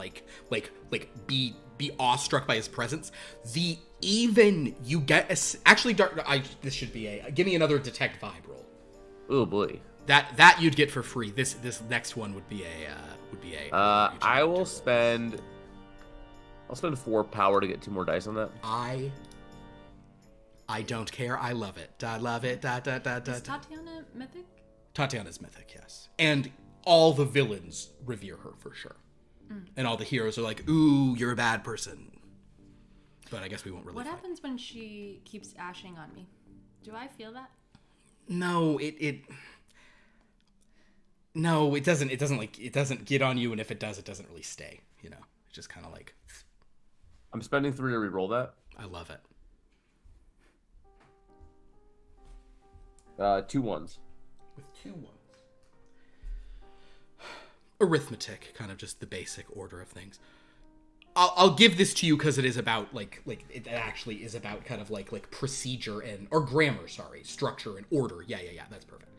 be awestruck by his presence. You get this should be give me another detect vibe roll. Oh boy. That you'd get for free. This next one would be a I'll spend 4 power to get 2 more dice on that. I don't care. I love it. I love it. Is Tatiana mythic? Tatiana's mythic, yes. And all the villains revere her for sure. And all the heroes are like, ooh, you're a bad person. But I guess we won't really What fight. happens when she keeps ashing on me? Do I feel that? No, No, it doesn't. It doesn't get on you, and if it does, it doesn't really stay. It's just kind of like. I'm spending 3 to re-roll that. I love it. 2 ones. With 2 ones. Arithmetic, kind of just the basic order of things. I'll give this to you because it is about it actually is about kind of like procedure or grammar, structure and order. Yeah, that's perfect.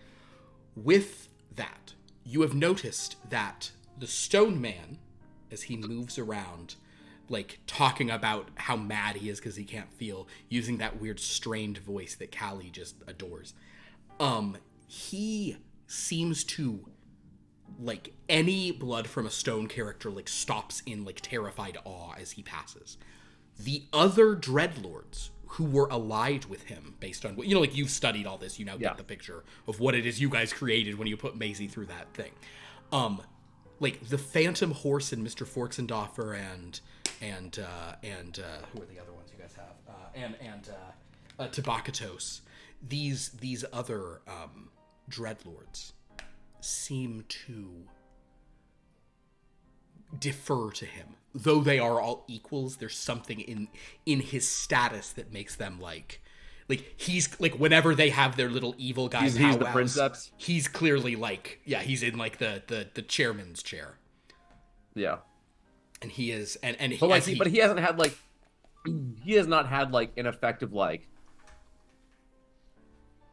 With that, you have noticed that the Stone Man, as he moves around, talking about how mad he is because he can't feel, using that weird strained voice that Callie just adores. He seems to, any blood from a stone character, stops in, terrified awe as he passes. The other Dreadlords who were allied with him, based on what, you've studied all this, get the picture of what it is you guys created when you put Maisie through that thing. The Phantom Horse and Mr. Forksendoffer and who are the other ones you guys have? And Tabakatos. These other Dreadlords seem to defer to him. Though they are all equals, there's something in his status that makes them he's whenever they have their little evil guy he's the princeps. He's clearly he's in the chairman's chair. Yeah. And he is and but he hasn't had he has not had an effective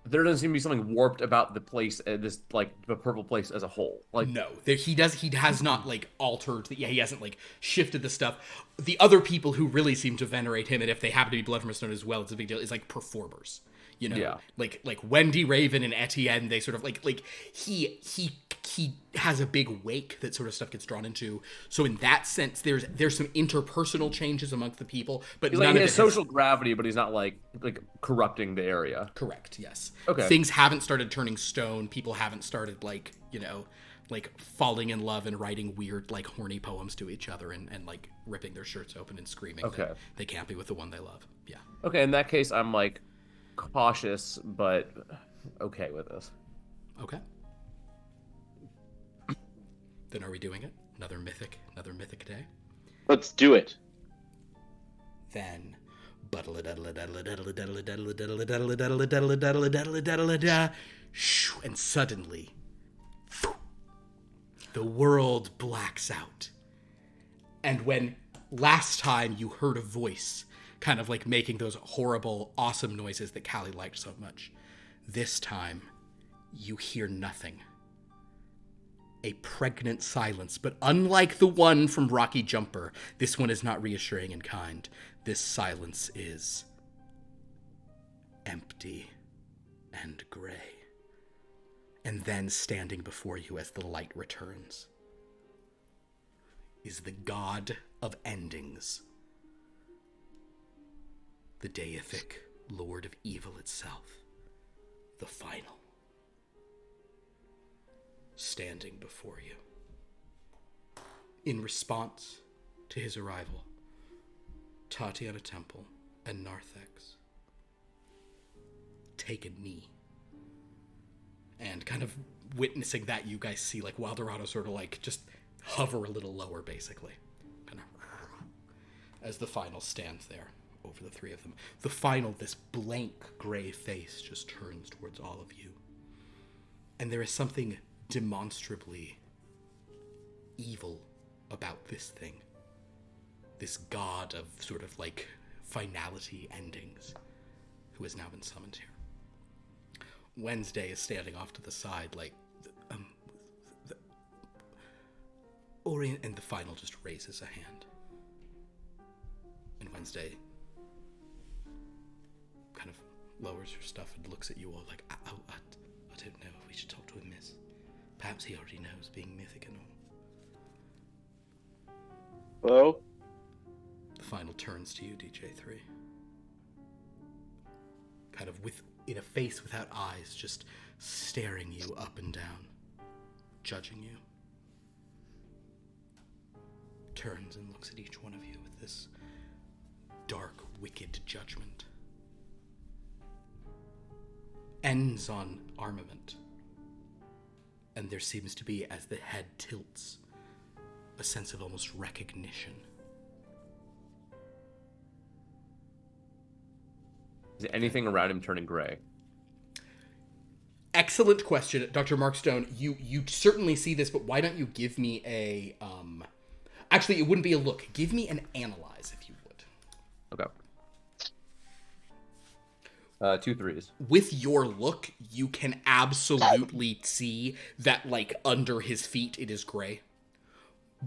There doesn't seem to be something warped about the place, this like the purple place as a whole. Like No, he has not like altered. He hasn't like shifted the stuff. The other people who really seem to venerate him, and if they happen to be Blood from a Stone as well, it's a big deal. Is like performers, you know, Yeah. like Wendy Raven and Etienne. They sort of like he has a big wake that sort of stuff gets drawn into. So in that sense, there's some interpersonal changes amongst the people, but he's none like of he it has social gravity, but he's not like corrupting the area. Correct. Yes. Okay. Things haven't started turning stone. People haven't started like falling in love and writing weird like horny poems to each other and like ripping their shirts open and screaming. Okay. That they can't be with the one they love. Yeah. Okay, in that case, I'm like cautious, but okay with this. Okay. Then are we doing it? Another mythic day? Let's do it. Then and suddenly the world blacks out. And when last time you heard a voice kind of like making those horrible, awesome noises that Callie liked so much, this time you hear nothing. A pregnant silence, but unlike the one from Rocky Jumper, this one is not reassuring and kind. This silence is empty and gray. And then standing before you as the light returns is the god of endings, the deific lord of evil itself, the final, standing before you. In response to his arrival, Tatiana Temple and Narthex take a knee. And kind of witnessing that, you guys see like Wildorado sort of like just hover a little lower, basically. Kind of as the final stands there over the three of them. The final, this blank gray face just turns towards all of you. And there is something demonstrably evil about this thing. This god of sort of like finality endings who has now been summoned here. Wednesday is standing off to the side like, Orient, and the final just raises a hand. And Wednesday kind of lowers her stuff and looks at you all like, I don't know if we should talk to him, miss. Perhaps he already knows, being mythic and all. Hello? The final turns to you, DJ3. Kind of in a face without eyes, just staring you up and down, judging you. Turns and looks at each one of you with this dark, wicked judgment. Ends on armament. And there seems to be, as the head tilts, a sense of almost recognition. Is anything around him turning gray? Excellent question, Dr. Markstone. You certainly see this, but why don't you give me a actually, it wouldn't be a look. Give me an analyze, if you would. Okay. 2 3s. With your look, you can absolutely see that, like, under his feet, it is gray.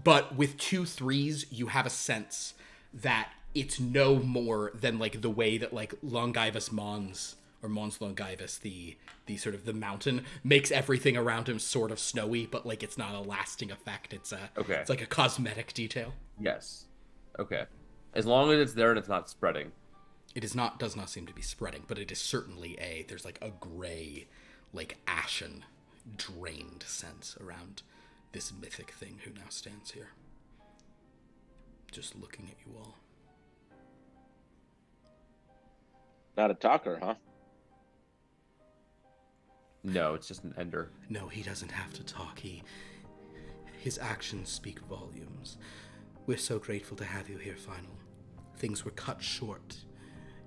But with 2 3s, you have a sense that it's no more than, like, the way that, like, Longivus Mons, or Mons Longivus, the sort of the mountain, makes everything around him sort of snowy, but, like, it's not a lasting effect. It's it's like a cosmetic detail. Yes. Okay. As long as it's there and it's not spreading. It does not seem to be spreading, but it is certainly there's like a gray, like ashen, drained sense around this mythic thing who now stands here. Just looking at you all. Not a talker, huh? No, it's just an ender. No, he doesn't have to talk. His actions speak volumes. We're so grateful to have you here, Final. Things were cut short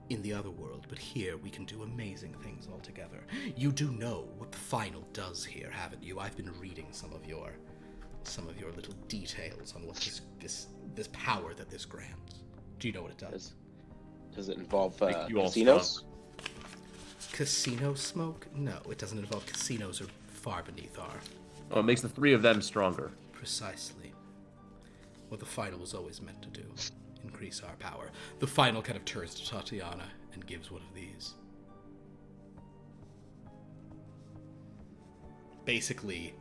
in the other world, but here we can do amazing things all together. You do know what the Final does here, haven't you? I've been reading some of your little details on what this power that this grants. Do you know what it does? Does it involve Make you all casinos? Casino smoke? No, it doesn't involve casinos or far beneath our... Oh, it makes the 3 of them stronger. Precisely. What the final was always meant to do. Increase our power. The final kind of turns to Tatiana and gives one of these. Basically,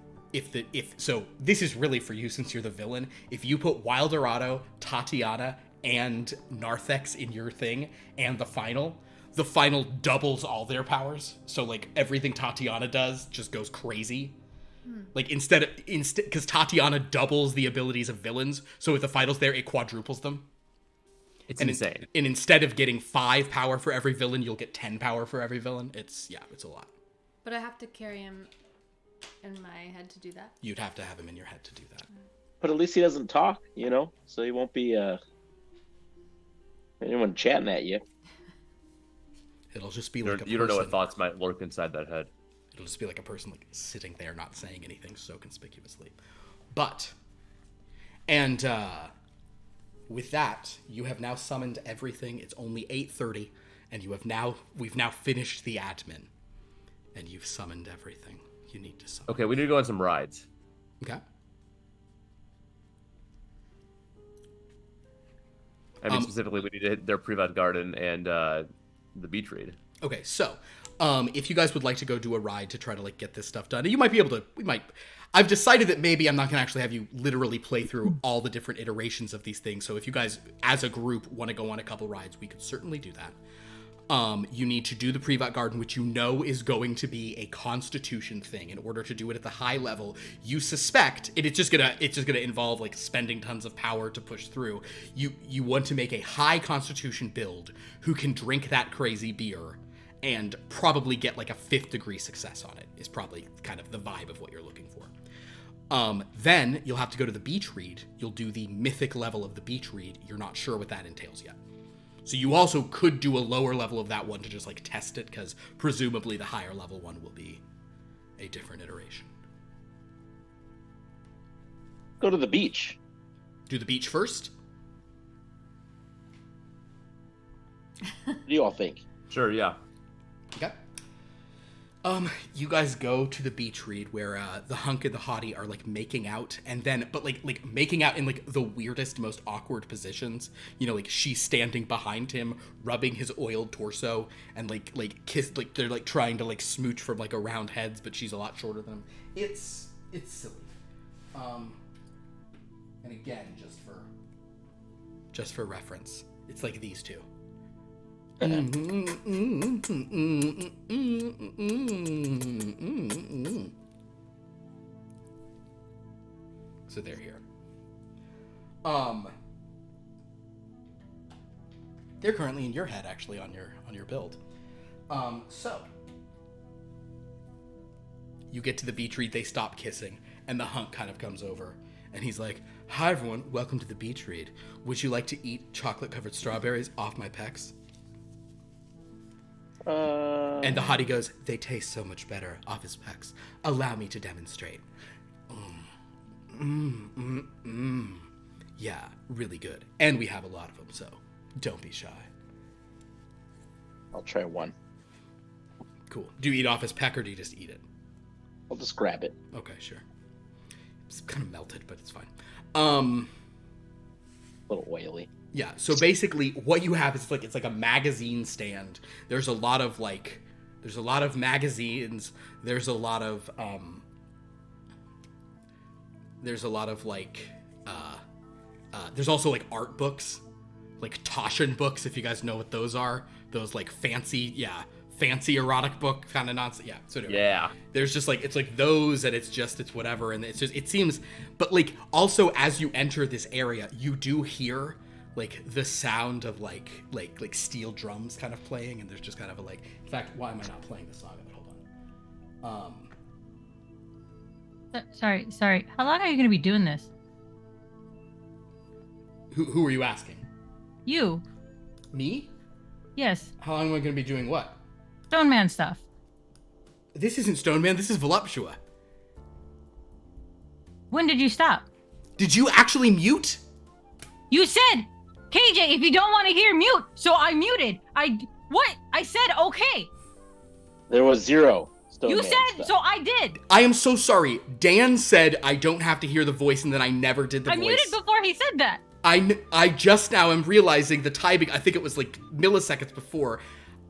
so this is really for you since you're the villain. If you put Wildorado, Tatiana, and Narthex in your thing, and the final doubles all their powers. So like everything Tatiana does just goes crazy. Like instead, because Tatiana doubles the abilities of villains, so if the final's there, it quadruples them. It's insane. And instead of getting 5 power for every villain, you'll get 10 power for every villain. It's a lot. But I have to carry him in my head to do that. You'd have to have him in your head to do that. But at least he doesn't talk, so he won't be anyone chatting at you. It'll just be like a person. You don't know what thoughts might lurk inside that head. It'll just be like a person like sitting there not saying anything so conspicuously. But, and with that, you have now summoned everything. It's only 8:30, and we've now finished the admin. And you've summoned everything you need to summon. Okay, we need to go on some rides. Okay. I mean, specifically, we need to hit their Privat Garden and the beach raid. Okay, so if you guys would like to go do a ride to try to like get this stuff done, you might be able to. I've decided that maybe I'm not going to actually have you literally play through all the different iterations of these things. So if you guys, as a group, want to go on a couple rides, we could certainly do that. You need to do the Privat Garden, which you know is going to be a Constitution thing. In order to do it at the high level, you suspect it's just gonna involve like spending tons of power to push through. You want to make a high Constitution build who can drink that crazy beer and probably get like a 5th degree success on it. Is probably kind of the vibe of what you're looking for. Then you'll have to go to the beach read. You'll do the mythic level of the beach read. You're not sure what that entails yet. So you also could do a lower level of that one to just like test it, because presumably the higher level one will be a different iteration. Go to the beach. Do the beach first? What do you all think? Sure, yeah. Okay. You guys go to the beach read where the hunk and the hottie are like making out, and then but like making out in like the weirdest, most awkward positions. Like she's standing behind him, rubbing his oiled torso, and like kiss, like they're like trying to like smooch from like around heads, but she's a lot shorter than him. It's silly. And again, just for reference, it's like these two. So they're here. They're currently in your head, actually, on your build. So you get to the beach read, they stop kissing, and the hunk kind of comes over, and he's like, "Hi everyone, welcome to the beach read. Would you like to eat chocolate-covered strawberries off my pecs?" And the hottie goes, "They taste so much better off his pecs. Allow me to demonstrate." Yeah, really good. And we have a lot of them, so don't be shy. I'll try one. Cool. Do you eat off his peck or do you just eat it? I'll just grab it. Okay, sure. It's kind of melted, but it's fine. A little oily. Yeah, so basically what you have is it's like a magazine stand. There's a lot of magazines. There's also like art books, like Taschen books, if you guys know what those are. Those like fancy erotic book kind of nonsense. Yeah. So anyway, Yeah. there's just like, it's like those, and it's whatever. And it seems, but like also as you enter this area, you do hear like the sound of like steel drums kind of playing, and there's just kind of a like, in fact, why am I not playing the song of it? Hold on. Sorry. How long are you going to be doing this? Who are you asking? You. Me? Yes. How long am I going to be doing what? Stone Man stuff. This isn't Stone Man, this is Voluptua. When did you stop? Did you actually mute? You said, KJ, if you don't want to hear, mute. So I muted. I said okay. There was 0 stone You man said, stuff. so I did. I am so sorry. Dan said I don't have to hear the voice, and then I never did the I voice. muted before he said that. I just now am realizing the timing. I think it was like milliseconds before.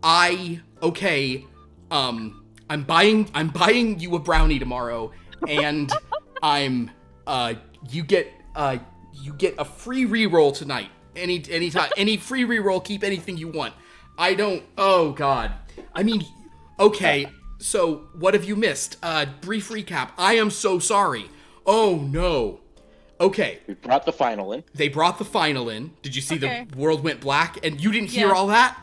I'm buying you a brownie tomorrow, and you get a free reroll tonight. Anytime, any free reroll. Keep anything you want. Oh God. I mean, okay. So what have you missed? Brief recap. I am so sorry. Oh no. Okay. We brought the final in. They brought the final in. Did you see Okay. the world went black? And you didn't hear Yeah. all that?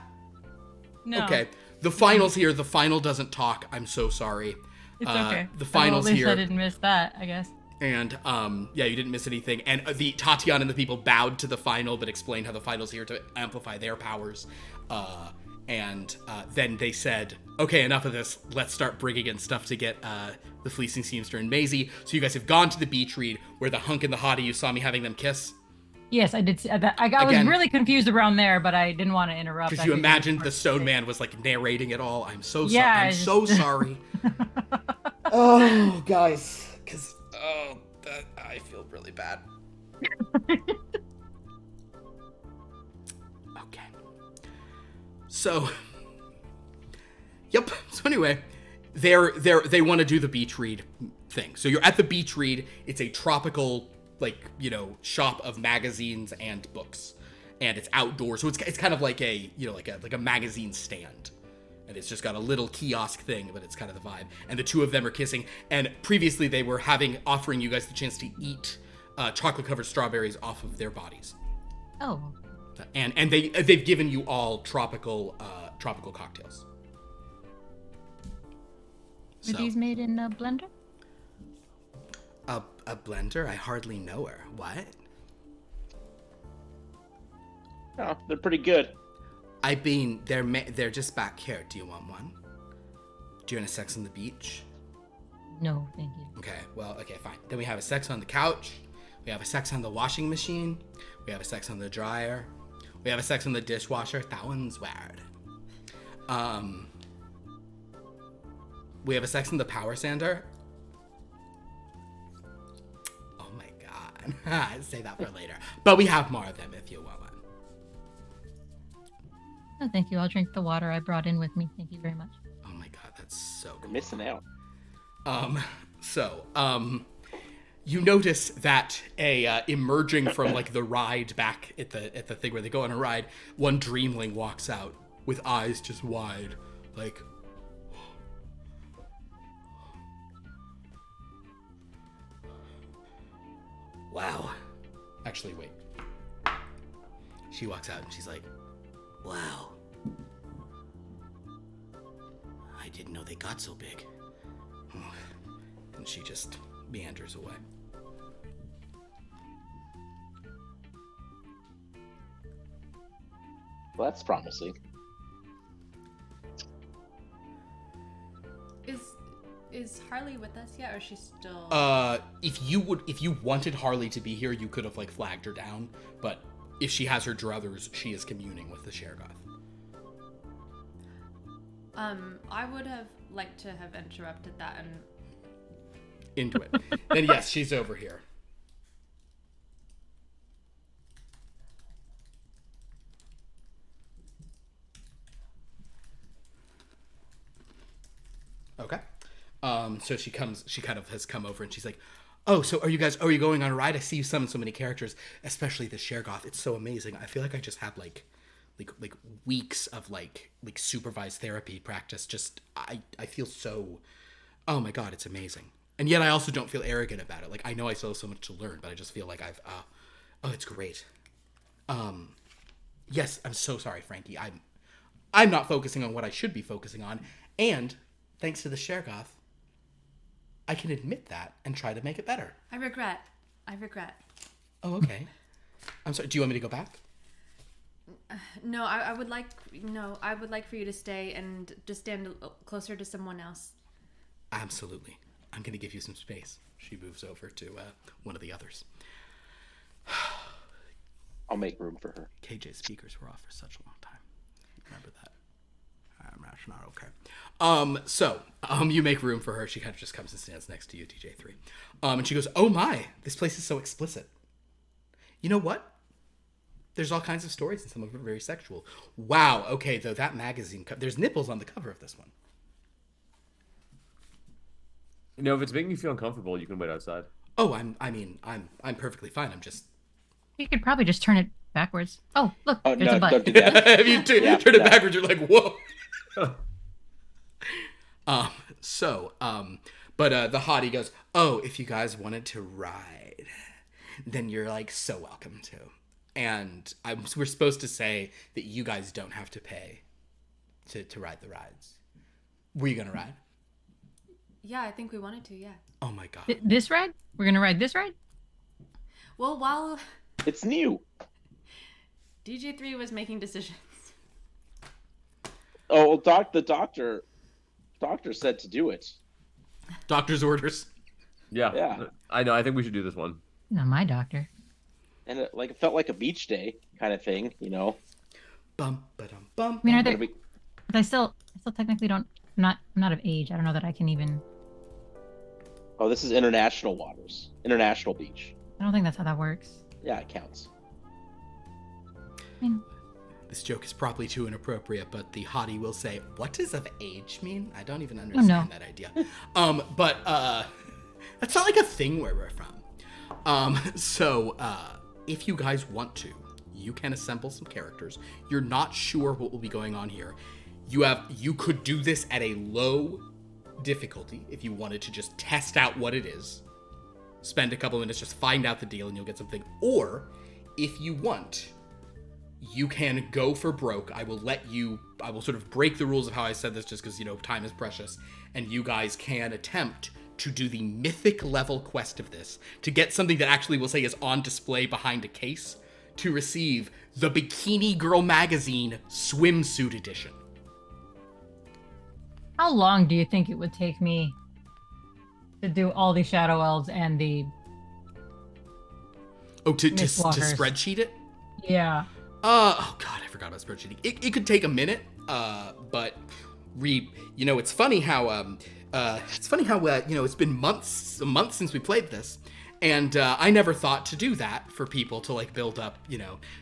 No. Okay. The final's here. The final doesn't talk. I'm so sorry. It's okay. The final's at least here. I didn't miss that, I guess. And yeah, you didn't miss anything. And the Tatiana and the people bowed to the final, but explained how the final's here to amplify their powers. And then they said, okay, enough of this. Let's start bringing in stuff to get the Fleecing Seamster and Maisie. So you guys have gone to the beach read where the hunk and the hottie, you saw me having them kiss. Yes, I did see that. I was Again- really confused around there, but I didn't want to interrupt. Because I you figured imagined it the was stone man was like narrating it all. I'm so sorry. Yeah, I'm I so just- sorry. Oh, guys. Because, I feel really bad. Okay. So, yep. So anyway, they want to do the beach read thing. So you're at the beach read. It's a tropical, shop of magazines and books, and it's outdoors. So it's kind of like a magazine stand. And it's just got a little kiosk thing, but it's kind of the vibe. And the two of them are kissing. And previously they were offering you guys the chance to eat chocolate-covered strawberries off of their bodies. Oh. And they've given you all tropical cocktails. Were these made in a blender? A blender? I hardly know her. What? Oh, they're pretty good. I mean, they're just back here. Do you want one? Do you want a sex on the beach? No, thank you. Okay, well, okay, fine. Then we have a sex on the couch. We have a sex on the washing machine. We have a sex on the dryer. We have a sex on the dishwasher. That one's weird. We have a sex on the power sander. Oh my God. I'd say that for later. But we have more of them if you want one. No, thank you. I'll drink the water I brought in with me. Thank you very much. Oh my God, that's so We're cool. missing out. You notice that emerging from the ride back at the thing where they go on a ride, one dreamling walks out with eyes just wide, like. Wow. Actually, wait. She walks out and she's like, wow. I didn't know they got so big. And she just meanders away. Well, that's promising. Is Harley with us yet, or is she still? If you wanted Harley to be here, you could have flagged her down. But if she has her druthers, she is communing with the Shergoth. I would have liked to have interrupted that and. Into it. Then yes, she's over here. Okay. So she kind of has come over and she's like, oh, so are you going on a ride? I see you summon so many characters, especially the Shergoth. It's so amazing. I feel like I just had like weeks of supervised therapy practice. Just, I feel so, oh my God, it's amazing. And yet I also don't feel arrogant about it. I know I still have so much to learn, but I just feel like it's great. Yes, I'm so sorry, Frankie. I'm not focusing on what I should be focusing on. And thanks to the Shergoth, I can admit that and try to make it better. I regret. Oh, okay. I'm sorry. Do you want me to go back? No, I would like. No, I would like for you to stay and just stand closer to someone else. Absolutely. I'm going to give you some space. She moves over to one of the others. I'll make room for her. KJ's speakers were off for such a long time. Remember that. I'm not gosh, not okay. So you make room for her. She kind of just comes and stands next to you, DJ3. And she goes, "Oh my, this place is so explicit. You know what? There's all kinds of stories, and some of them are very sexual. Wow, okay, though that magazine, there's nipples on the cover of this one. You know, if it's making you feel uncomfortable, you can wait outside. Oh, I'm perfectly fine. I'm just." You could probably just turn it backwards. Oh, look, Oh, there's no, a butt. don't do that. If you turn it backwards, you're like, whoa. But the hottie goes, "Oh, if you guys wanted to ride, then you're like so welcome to. And we're supposed to say that you guys don't have to pay to ride the rides. Were you gonna ride?" Yeah, I think we wanted to, yeah. Oh my god. This ride? We're gonna ride this ride? Well, while It's new. DJ3 was making decisions. Oh, well, the doctor said to do it. Doctor's orders. Yeah. I know. I think we should do this one. Not my doctor. And it felt like a beach day kind of thing, you know. Bum ba-dum bum. I mean, are But they? But I still technically don't. I'm not of age. I don't know that I can even. Oh, this is international waters. International beach. I don't think that's how that works. Yeah, it counts. I mean, This joke is probably too inappropriate, but the hottie will say, "What does of age mean?" I don't even understand that idea. But that's not like a thing where we're from. So if you guys want to, you can assemble some characters. You're not sure what will be going on here. You could do this at a low difficulty if you wanted to just test out what it is. Spend a couple minutes, just find out the deal, and you'll get something. Or if you want, you can go for broke. I will sort of break the rules of how I said this just because, time is precious. And you guys can attempt to do the mythic level quest of this, to get something that actually we'll say is on display behind a case, to receive the Bikini Girl Magazine Swimsuit Edition. how long do you think it would take me to do all the shadow elves and the? Oh, to Mistwalkers. spreadsheet it? Yeah. Oh god, I forgot about spreadsheeting. It could take a minute, but it's funny how it's been months since we played this, and I never thought to do that for people to build up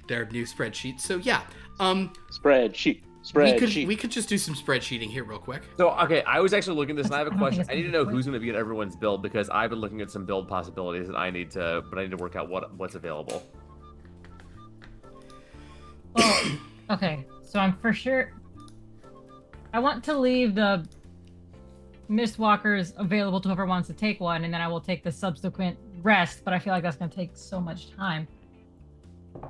their new spreadsheets. So yeah, Spreadsheet. we could just do some spreadsheeting here real quick. So, okay, I was actually looking at this, and I have a I don't think question. it's I need to gonna know be who's going to be in everyone's build, because I've been looking at some build possibilities, and I need to work out what's available. Well, okay, so I'm for sure. I want to leave the Mistwalkers available to whoever wants to take one, and then I will take the subsequent rest. But I feel like that's going to take so much time. It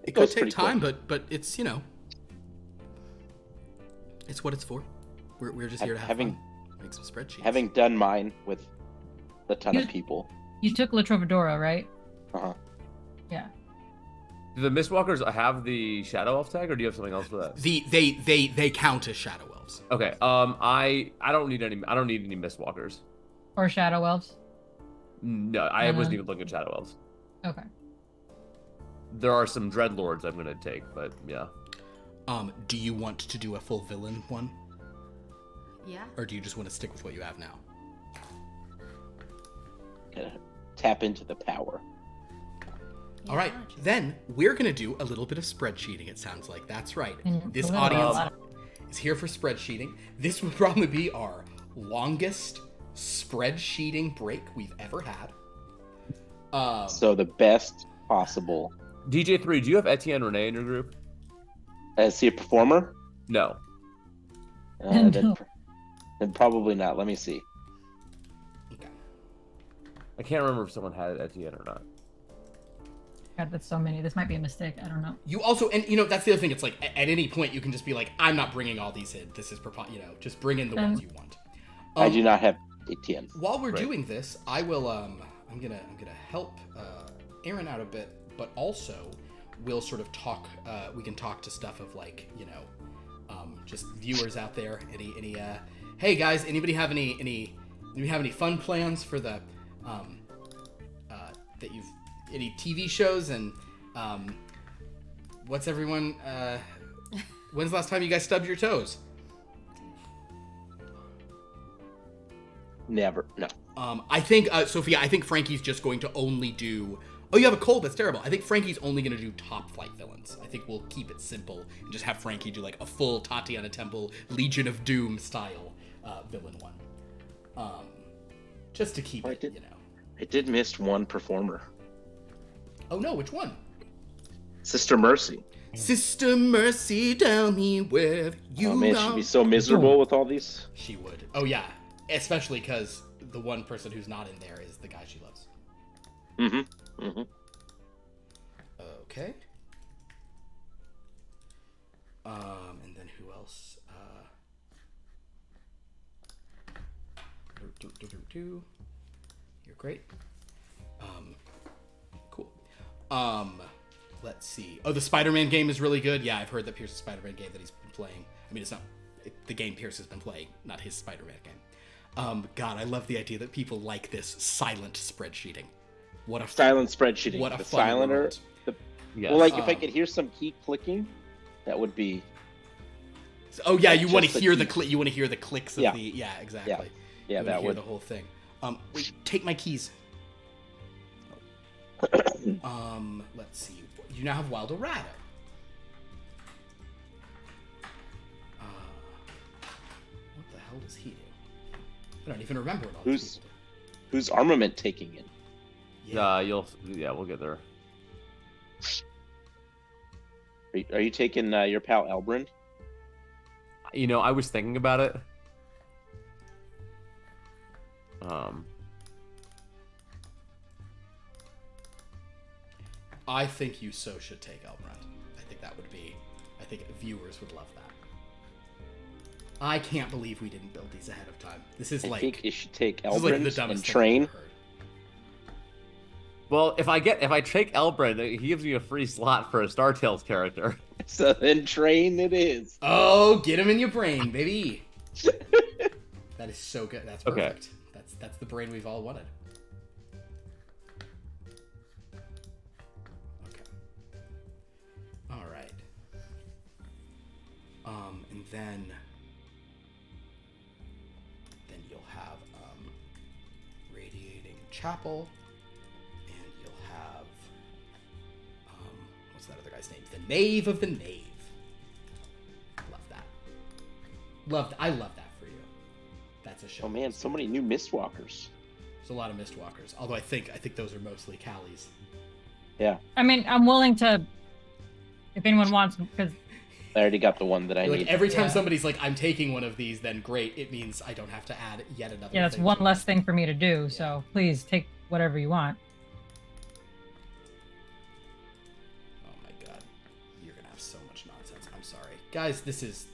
could goes take pretty time, but it's it's what it's for. We're just here to have fun. Make some spreadsheets. Having done mine with a ton of people. You took La Trovadora, right? Uh-huh. Yeah. Do the Mistwalkers have the Shadow Elf tag, or do you have something else for that? They count as shadow elves. Okay. I don't need any Mistwalkers. Or shadow elves. No, I wasn't even looking at Shadow Elves. Okay. There are some Dreadlords I'm gonna take, but yeah. Do you want to do a full villain one, Yeah. or do you just want to stick with what you have now? Tap into the power. All right, Yeah, then we're gonna do a little bit of spreadsheeting. It sounds like that's right. This a little audience bit. is here for spreadsheeting. This would probably be our longest spreadsheeting break we've ever had. So the best possible. DJ3, do you have Etienne Renee in your group? Is he a performer? No. Then, No. then probably not. Let me see. Okay. I can't remember if someone had Etienne or not. God, that's so many. This might be a mistake. I don't know. You also, and that's the other thing. It's like at any point you can just be like, I'm not bringing all these in. This is just bring in the ones you want. I do not have Etienne. While we're Right. doing this, I will I'm gonna help Aaron out a bit, but also we'll sort of talk. We can talk to stuff of just viewers out there. Any hey guys, anybody have any fun plans for the that you've any TV shows and what's everyone when's the last time you guys stubbed your toes? Never. No. I think, Sophia, I think Frankie's just going to only do... Oh, you have a cold? That's terrible. I think Frankie's only going to do top flight villains. I think we'll keep it simple and just have Frankie do like a full Tatiana Temple, Legion of Doom style villain one. Just to keep it, you know. I did miss one performer. Oh no, which one? Sister Mercy. Sister Mercy, tell me where you Oh man, are. she'd be so miserable with all these. She would. Oh yeah, especially because the one person who's not in there is the guy she loves. Mm-hmm. Mm-hmm. Okay. And then who else? You're great. Cool. Let's see. Oh, the Spider-Man game is really good. Yeah, I've heard that Pierce's Spider-Man game that he's been playing. I mean, it's not the game Pierce has been playing, not his Spider-Man game. God, I love the idea that people like this silent spreadsheeting. What a Silent spreadsheeting. What a the fun silenter. world. Yes. Well, like if I could hear some key clicking, that would be. Oh yeah, you want Just to the hear the keys. click. You want to hear the clicks of Yeah. the. Yeah, exactly. Yeah. Yeah, You wanna that hear would. the whole thing. Wait, take my keys. Let's see. You now have Wild Errata. What the hell does he do? I don't even remember what all these Who's people who's armament taking it? do. We'll get there. Are you taking your pal Elbrand? You know, I was thinking about it. I think you so should take Elbrand. I think that would be. I think viewers would love that. I can't believe we didn't build these ahead of time. This is I like. think you should take This is like the Elbrand dumbest and thing I've train. ever heard. Well, if I take Elbrand, he gives me a free slot for a Star Tales character. So then train it is. Oh, get him in your brain, baby. That is so good. That's Okay. perfect. That's the brain we've all wanted. Okay. All right. And then you'll have Radiating Chapel, and you'll have what's that other guy's name? The Knave of the Knave. Love that. I love that for you. That's a show. Oh man, so many new Mistwalkers. There's a lot of Mistwalkers. Although I think those are mostly Callie's. Yeah, I mean, I'm willing to, if anyone wants, because I already got the one that I Like need. every time Yeah. somebody's like, "I'm taking one of these," then great. It means I don't have to add yet another. yeah, that's thing one to less it. thing for me to do. So please take whatever you want. Oh my god, you're gonna have so much nonsense. I'm sorry, guys. This is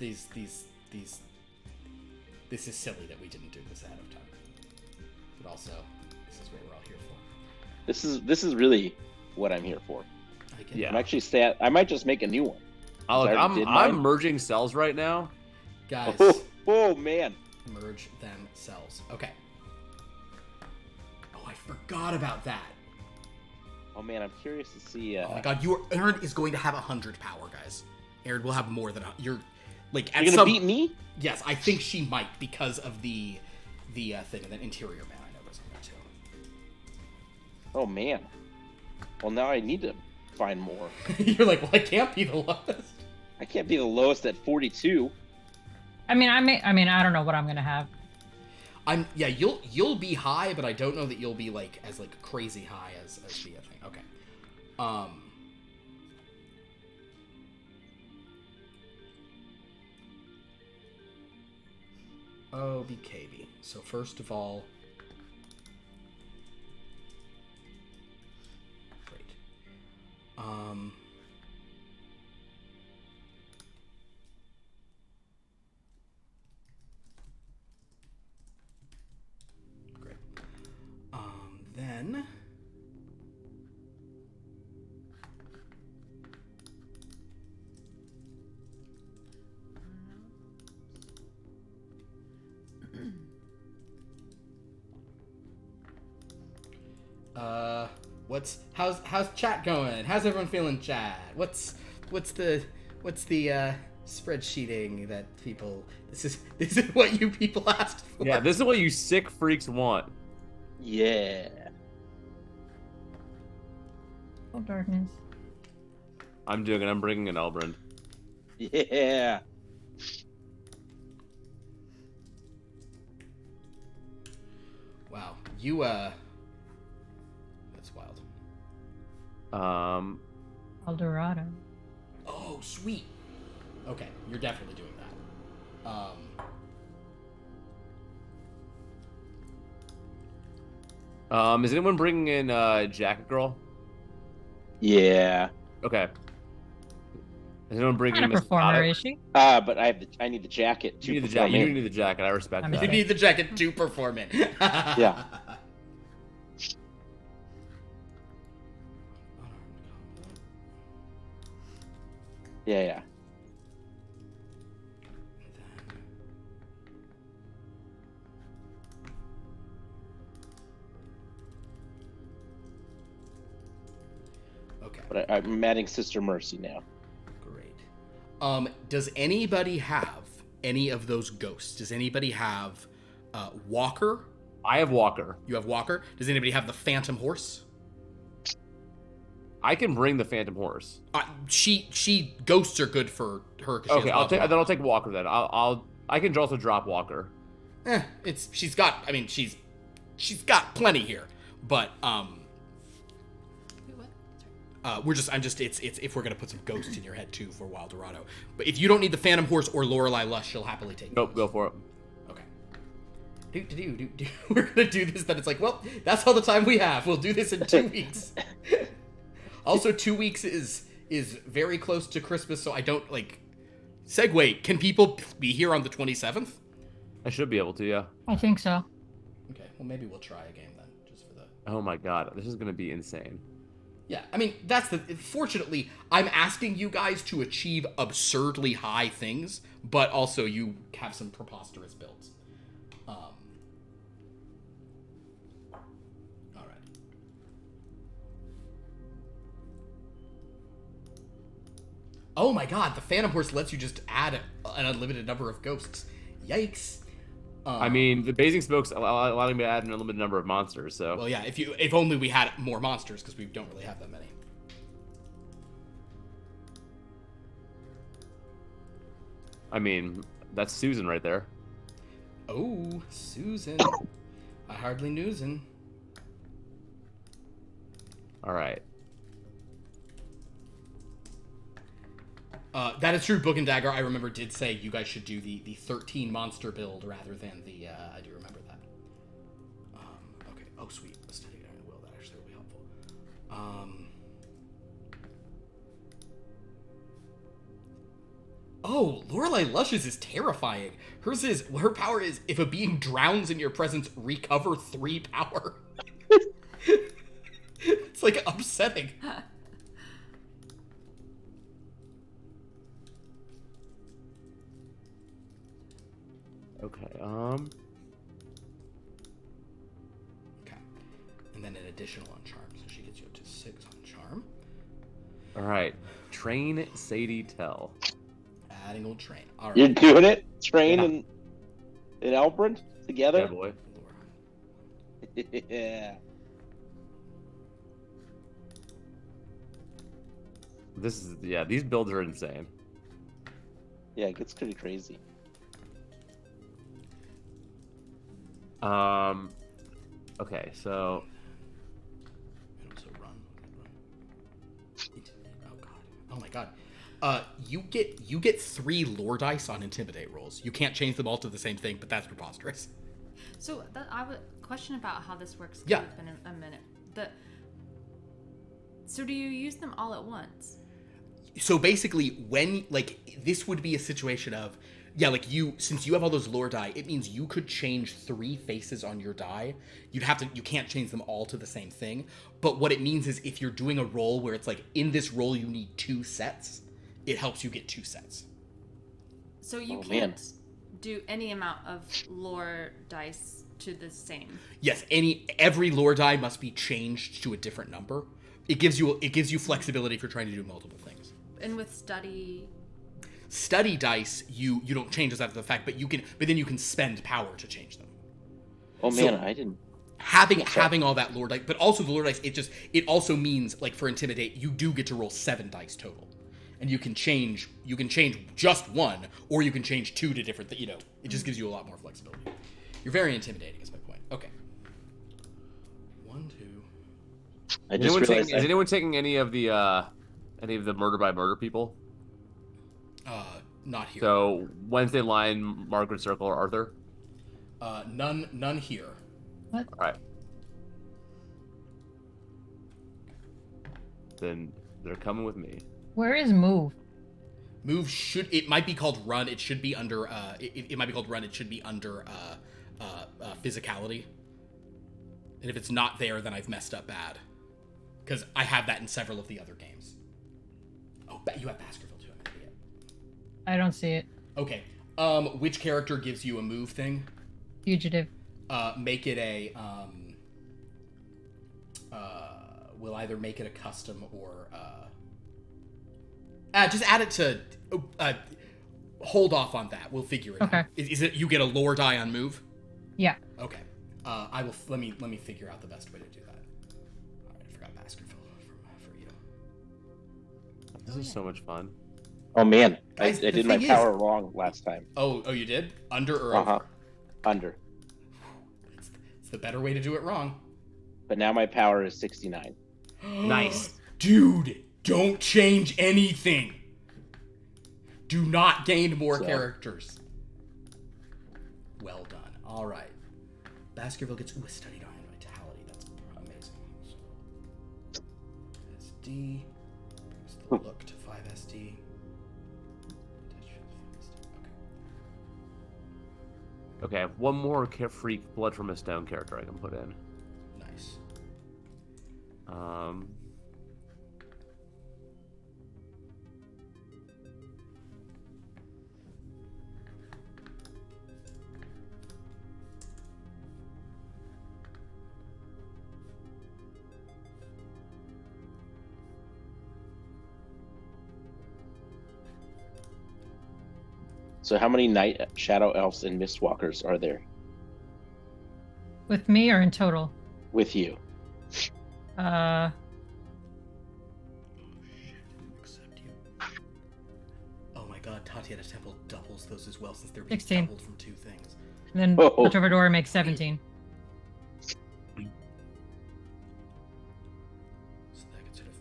This is silly that we didn't do this ahead of time. But also, this is what we're all here for. This is really what I'm here for. I get Yeah. I'm actually sad. I might just make a new one. Oh, look, I already did I'm mine. merging cells right now. Guys, Oh man. merge them cells. Okay. Oh, I forgot about that. Oh man, I'm curious to see. Oh my god, Aaron is going to have 100 power, guys. Aaron will have more than you're. Like at You're gonna some. beat me? Yes, I think she might because of the thing, and then Interior Man. I know goes on there too. Oh man. Well, now I need to find more. You're like, well, I can't be the lowest. I can't be the lowest at 42. I mean, I don't know what I'm gonna have. You'll be high, but I don't know that you'll be like as like crazy high as the thing. Okay. Oh, BKB. So first of all, great. Great. Then. How's chat going? How's everyone feeling, chat? What's the spreadsheeting that people. This is what you people asked for. Yeah, this is what you sick freaks want. Yeah. Oh, darkness. I'm doing it. I'm bringing an Elbrand. Yeah. Wow, you that's wild. El Dorado. Oh, sweet. Okay, you're definitely doing that. Is anyone bringing in Jacket Girl? Yeah. Okay. Is anyone What bringing kind of Miss performer Potter? is she? But I need the jacket You to need the perform jacket. You in. do need the jacket. I respect I'm that. You need the jacket to perform it. Yeah. Yeah. Okay, But I'm adding Sister Mercy now. great. Does anybody have any of those ghosts? Does anybody have Walker? I have Walker. You have Walker. Does anybody have the Phantom Horse? I can bring the Phantom Horse. She ghosts are good for her. 'Cause she Okay, has I'll take Walker then. I can also drop Walker. She's got plenty here, but Wait, what? Sorry. it's if we're gonna put some ghosts in your head too for Wild Dorado. But if you don't need the Phantom Horse or Lorelei Lush, she'll happily take. Nope, go for it. Okay. We're gonna do this. Then it's like, well, that's all the time we have. We'll do this in 2 weeks. Also, 2 weeks is very close to Christmas, so I don't like. Segue. Can people be here on the 27th? I should be able to, yeah. I think so. Okay. Well, maybe we'll try a game then, just for the. Oh my god, this is gonna be insane. Yeah, I mean, that's the. Fortunately, I'm asking you guys to achieve absurdly high things, but also you have some preposterous builds. All right. Oh my god, the Phantom Horse lets you just add an unlimited number of ghosts. Yikes. I mean, the Basing Smoke's allowing me to add an unlimited number of monsters, so. Well, yeah, if only we had more monsters, because we don't really have that many. I mean, that's Susan right there. Oh, Susan. I hardly knewsin'. Alright. That is true. Book and Dagger, I remember, did say you guys should do the 13 monster build rather than the. I do remember that. Okay. Oh, sweet. A steady iron will. That actually will be helpful. Oh, Lorelei Lush's is terrifying. Her power is if a being drowns in your presence, recover 3 power. It's like upsetting. Okay, Okay. And then an additional on charm, so she gets you up to 6 on charm. Alright. Train Sadie Tell. Adding old train. All right. You're doing it? Train Yeah. and Elbrand Yeah, together? boy. Yeah. These builds are insane. Yeah, it gets pretty crazy. Okay, so And also run. Oh god. Oh my god. You get 3 lore dice on intimidate rolls. You can't change them all to the same thing, but that's preposterous. So I would question about how this works. 'Cause Yeah. It's been a minute. So do you use them all at once? So basically, when this would be a situation of since you have all those lore die, it means you could change 3 faces on your die. You can't change them all to the same thing. But what it means is if you're doing a roll where it's like in this roll you need 2 sets, it helps you get 2 sets. So you Oh, can't man. do any amount of lore dice to the same. Yes, every lore die must be changed to a different number. It gives you flexibility for trying to do multiple things. And with study, Study dice, you don't change those after the fact, but then you can spend power to change them. Oh man, I didn't. Having all that lore dice, but also the lore dice, it also means, like, for Intimidate, you do get to roll 7 dice total. And you can change just one, or you can change 2 to different, it just gives you a lot more flexibility. You're very intimidating, is my point. Okay. 1, 2. I just realized. Is anyone taking any of the murder by murder people? Not here. So Wednesday Line, Margaret Circle, or Arthur? None here. What? All right. Then they're coming with me. Where is move? Move it might be called run. It should be under it might be called run. It should be under physicality. And if it's not there, then I've messed up bad. Because I have that in several of the other games. Oh, you have Baskerville too. I'm an idiot. I don't see it. Okay. Which character gives you a move thing? Fugitive. Make it a we'll either make it a custom or just add it to hold off on that. We'll figure it out. Is it you get a lore die on move? Yeah. Okay. I will let me figure out the best way to do that. All right, I forgot Baskerville for you. This is so much fun. Oh man, Guys, I did my power wrong last time. Oh, you did? Under or over? Under. It's the better way to do it wrong. But now my power is 69. Nice. Dude, don't change anything. Do not gain more characters. Well done. All right. Baskerville gets a studied on vitality. That's amazing. So, SD. Brings the look to 5 SD. Okay, I have one more Freak Blood from a Stone character I can put in. Nice. So how many Night Shadow Elves and Mistwalkers are there With me or in total? with you? Accept you. Oh my god, Tatiana Temple doubles those as well since they're being 16. doubled from 2 things. And then Oh. Watch Over Door makes 17. So that could sort of...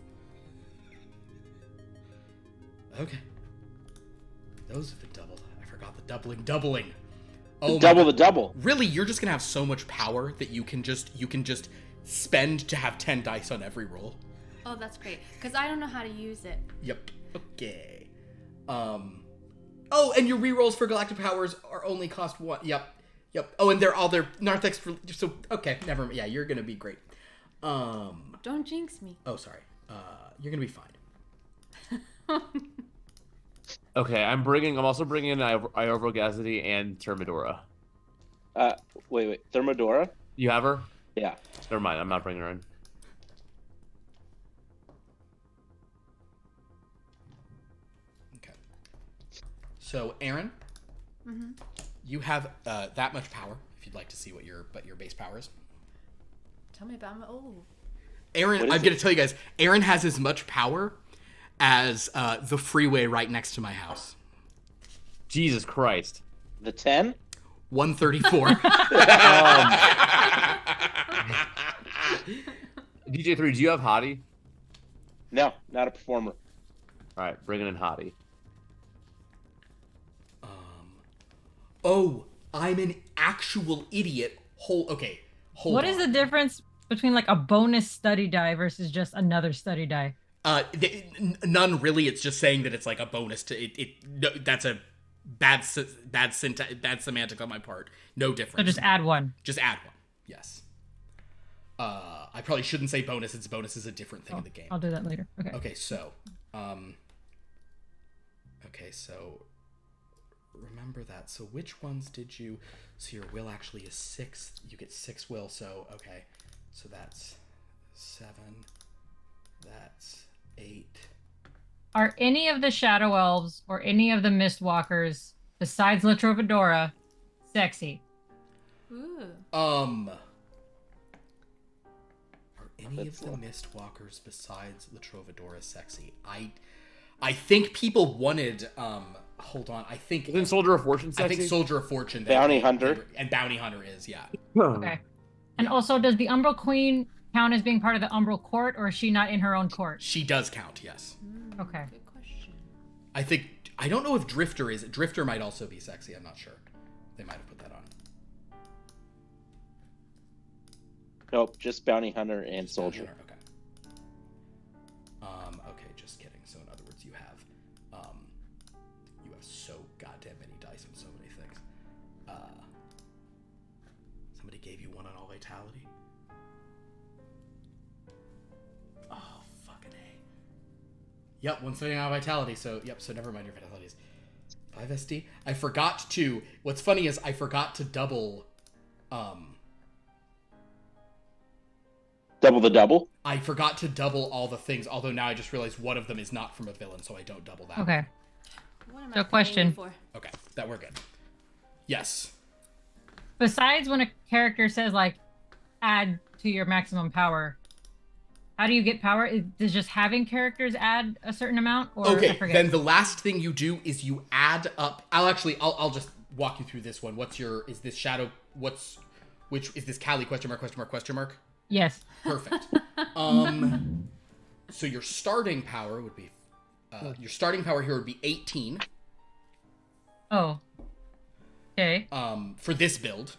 Okay. Those have been doubled. I forgot the doubling. Oh, Double the double. Really, you're just gonna have so much power that you can just spend to have 10 dice on every roll. Oh, that's great. Because I don't know how to use it. Yep. Okay. Oh, and your rerolls for Galactic Powers are only cost 1. Yep. Oh, and they're all their Narthex. So okay, never mind. Yeah, you're gonna be great. Don't jinx me. Oh, sorry. You're gonna be fine. Okay, I'm also bringing in Iorvogazity and Thermidora. Wait. Thermidora? You have her? Yeah. Never mind, I'm not bringing her in. Okay. So, Aaron, you have that much power. If you'd like to see what your base power is. Tell me about my. Oh. Aaron, I'm going to tell you guys, Aaron has as much power as the freeway right next to my house. Jesus Christ. The 10? 134. DJ3, do you have Hottie? No, not a performer. All right, bringing in Hottie. Oh, I'm an actual idiot. Hold What on. is the difference between like a bonus study die versus just another study die? None really. It's just saying that it's like a bonus to it. No, that's a bad semantics on my part. No difference. So just add one. Just add one. Yes. I probably shouldn't say bonus. It's bonus is a different thing in the game. I'll do that later. Okay. Okay, so, remember that. So which ones did you? So your will actually is 6. You get 6 will. So okay, so that's 7. That's 8. Are any of the Shadow Elves or any of the Mistwalkers, besides La Trovadora, sexy? Ooh. Are any of the Mistwalkers besides La Trovadora sexy? I think people wanted. Hold on. I think. Isn't Soldier of Fortune sexy? I think Soldier of Fortune. Bounty Hunter. And Bounty Hunter is, yeah. Okay. And also, does the Umbral Queen count as being part of the Umbral Court, or is she not in her own court? She does count, yes. Okay. Good question. I don't know if Drifter is. Drifter might also be sexy. I'm not sure. They might have put that on. Nope, just Bounty Hunter and Just Soldier. Bounty Hunter, okay. Okay, just kidding. So in other words, you have so goddamn many dice and so many things. Somebody gave you one on all vitality. Oh, fucking A. Yep, one setting on vitality. So never mind your vitalities. 5 SD. I forgot to. What's funny is I forgot to double. Double the double? I forgot to double all the things. Although now I just realized one of them is not from a villain, so I don't double that. Okay. What am So I question. for? Okay, that we're good. Yes. Besides when a character says, like, add to your maximum power, how do you get power? Does just having characters add a certain amount? Or I Okay, forget? then the last thing you do is you add up. I'll just walk you through this one. Is this Shadow, which is this Callie question mark? Yes. Perfect. So your starting power would be, here would be 18. Oh. Okay. For this build,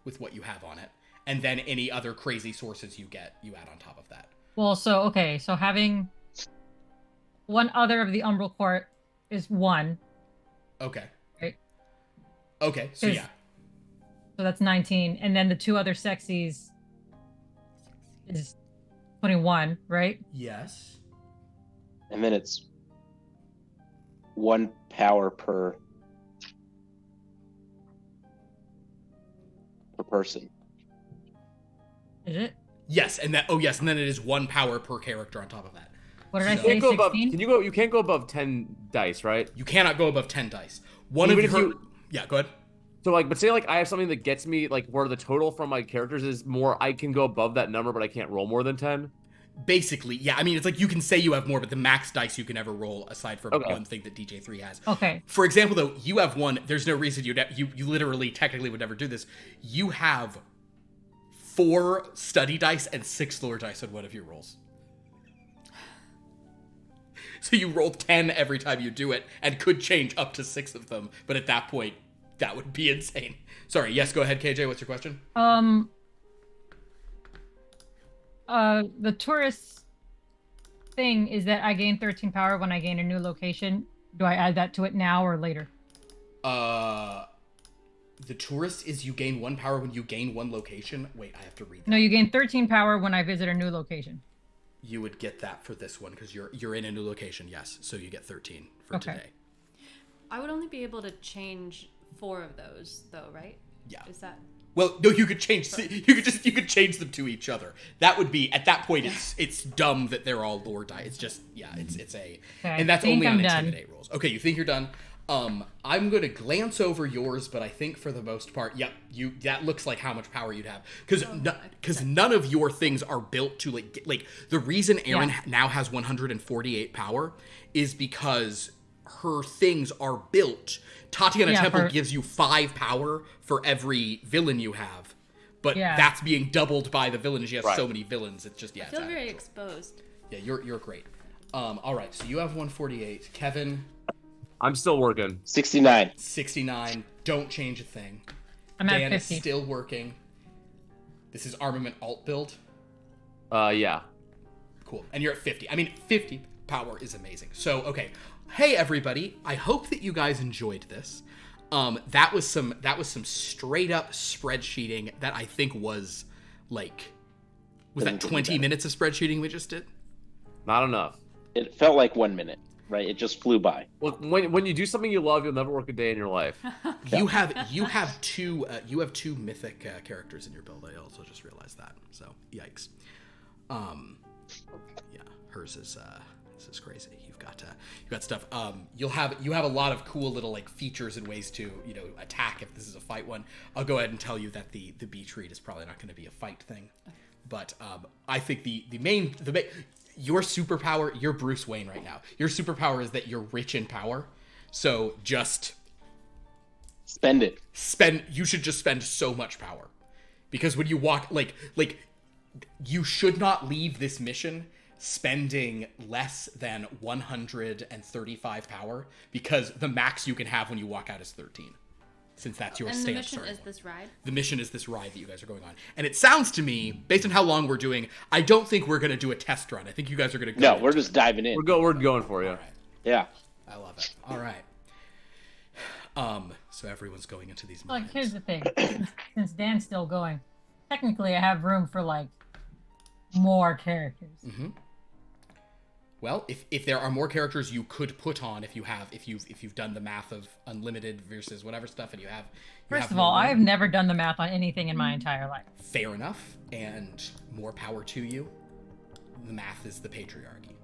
with what you have on it, and then any other crazy sources you get, you add on top of that. Well, so having one other of the Umbral Court is 1. Okay. Right. Okay, so yeah. So that's 19. And then the 2 other sexies is 21, right? Yes. And then it's 1 power per person. Is it? Yes, and then it is 1 power per character on top of that. What did I So- say? Go above, 16? you can't go above 10 dice, right? You cannot go above 10 dice. Yeah, go ahead. So but say I have something that gets me where the total from my characters is more, I can go above that number, but I can't roll more than 10. Basically, yeah. I mean, it's you can say you have more, but the max dice you can ever roll, aside from one thing that DJ3 has. Okay. For example, though, you have 1. There's no reason you literally, technically would never do this. You have 4 study dice and 6 lore dice on one of your rolls. So you roll 10 every time you do it, and could change up to 6 of them. But at that point, that would be insane. Sorry. Yes, go ahead, KJ. What's your question? The tourist thing is that I gain 13 power when I gain a new location. Do I add that to it now or later? The tourist is you gain 1 power when you gain 1 location. Wait, I have to read that. No, you gain 13 power when I visit a new location. You would get that for this one because you're in a new location, yes. So you get 13 for today. I would only be able to change 4 of those, though, right? Yeah. Is that? Well, no, you could change. You could change them to each other. That would be at that point. It's dumb that they're all lore die. It's just and that's only on intimidate rolls. Okay, you think you're done. I'm gonna glance over yours, but I think for the most part, yep, that looks like how much power you'd have because none of your things are built to like the reason Erin now has 148 power is because her things are built. Tatiana Temple gives you 5 power for every villain you have, but that's being doubled by the villain. She has so many villains. It's just I feel very exposed. Yeah, you're great. All right, so you have 148. Kevin, I'm still working. 69. 69. Don't change a thing. I'm Dan at 50. is still working. This is armament alt build. Yeah. Cool. And you're at 50. I mean, 50 power is amazing. So, okay. Hey everybody. I hope that you guys enjoyed this. That was some straight up spreadsheeting that I think was that 20 minutes of spreadsheeting we just did? Not enough. It felt like 1 minute, right? It just flew by. Well, when you do something you love, you'll never work a day in your life. You have two mythic characters in your build. I also just realized that. So yikes. Yeah, hers is this is crazy. You've got stuff. You have a lot of cool little like features and ways to attack if this is a fight one. I'll go ahead and tell you that the beach read is probably not going to be a fight thing, but I think the main your superpower, you're Bruce Wayne right now. Your superpower is that you're rich in power, so just spend it. You should just spend so much power, because when you walk like you should not leave this mission spending less than 135 power, because the max you can have when you walk out is 13, since that's your stance. And the mission is this ride? The mission is this ride that you guys are going on. And it sounds to me, based on how long we're doing, I don't think we're going to do a test run. I think you guys are going to go. No, we're just diving in. We're going for you. Right. Yeah. I love it. All right. So everyone's going into these Like, mines. here's the thing. Since Dan's still going, technically I have room for, like, more characters. Mm-hmm. Well, if there are more characters you could put on, if you've done the math of unlimited versus whatever stuff, and you have First of all, I have never done the math on anything in my entire life. Fair enough, and more power to you. The math is the patriarchy.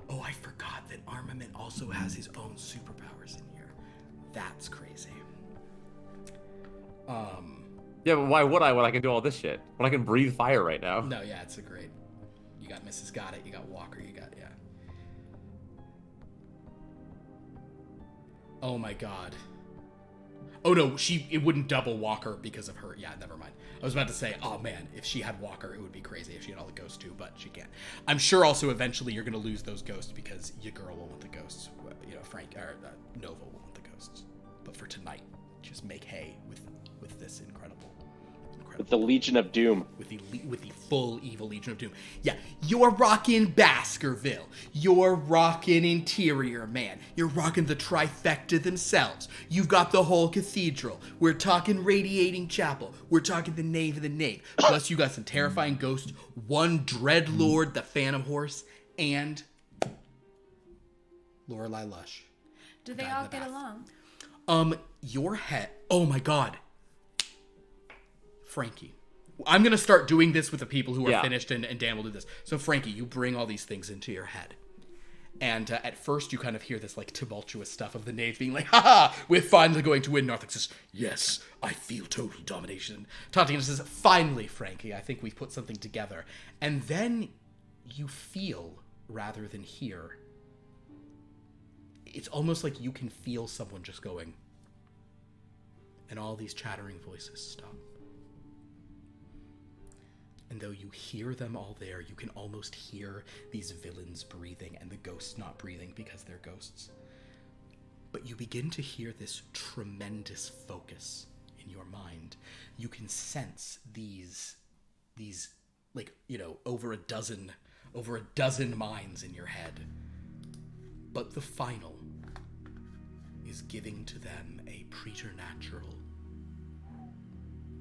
Oh, I forgot that Armament also has his own superpowers in here. That's crazy. Yeah, but why would I when I can do all this shit? When I can breathe fire right now? No, yeah, it's a great. You got Mrs. Got It, you got Walker, you got, yeah. Oh my god. Oh no, it wouldn't double Walker because of her. Yeah, never mind. I was about to say, oh man, if she had Walker, it would be crazy if she had all the ghosts too, but she can't. I'm sure also eventually you're going to lose those ghosts because your girl will want the ghosts. Frank, or Nova will want the ghosts. But for tonight, just make hay with this incredible. With the Legion of Doom. With the full evil Legion of Doom. Yeah, you're rocking Baskerville. You're rocking Interior Man. You're rocking the trifecta themselves. You've got the whole cathedral. We're talking Radiating Chapel. We're talking the Nave of the Nave. Plus you got some terrifying ghosts, one Dreadlord, the Phantom Horse, and Lorelei Lush. Do they all get along? Your head. Oh my god. Frankie. I'm going to start doing this with the people who are finished, and Dan will do this. So, Frankie, you bring all these things into your head. And at first, you kind of hear this, like, tumultuous stuff of the knave being like, ha-ha, we're finally going to win. Narthix says, yes, I feel total domination. Tatiana says, finally, Frankie, I think we've put something together. And then you feel, rather than hear, it's almost like you can feel someone just going, and all these chattering voices stop. And though you hear them all there, you can almost hear these villains breathing and the ghosts not breathing because they're ghosts. But you begin to hear this tremendous focus in your mind. You can sense these like, over a dozen minds in your head. But the final is giving to them a preternatural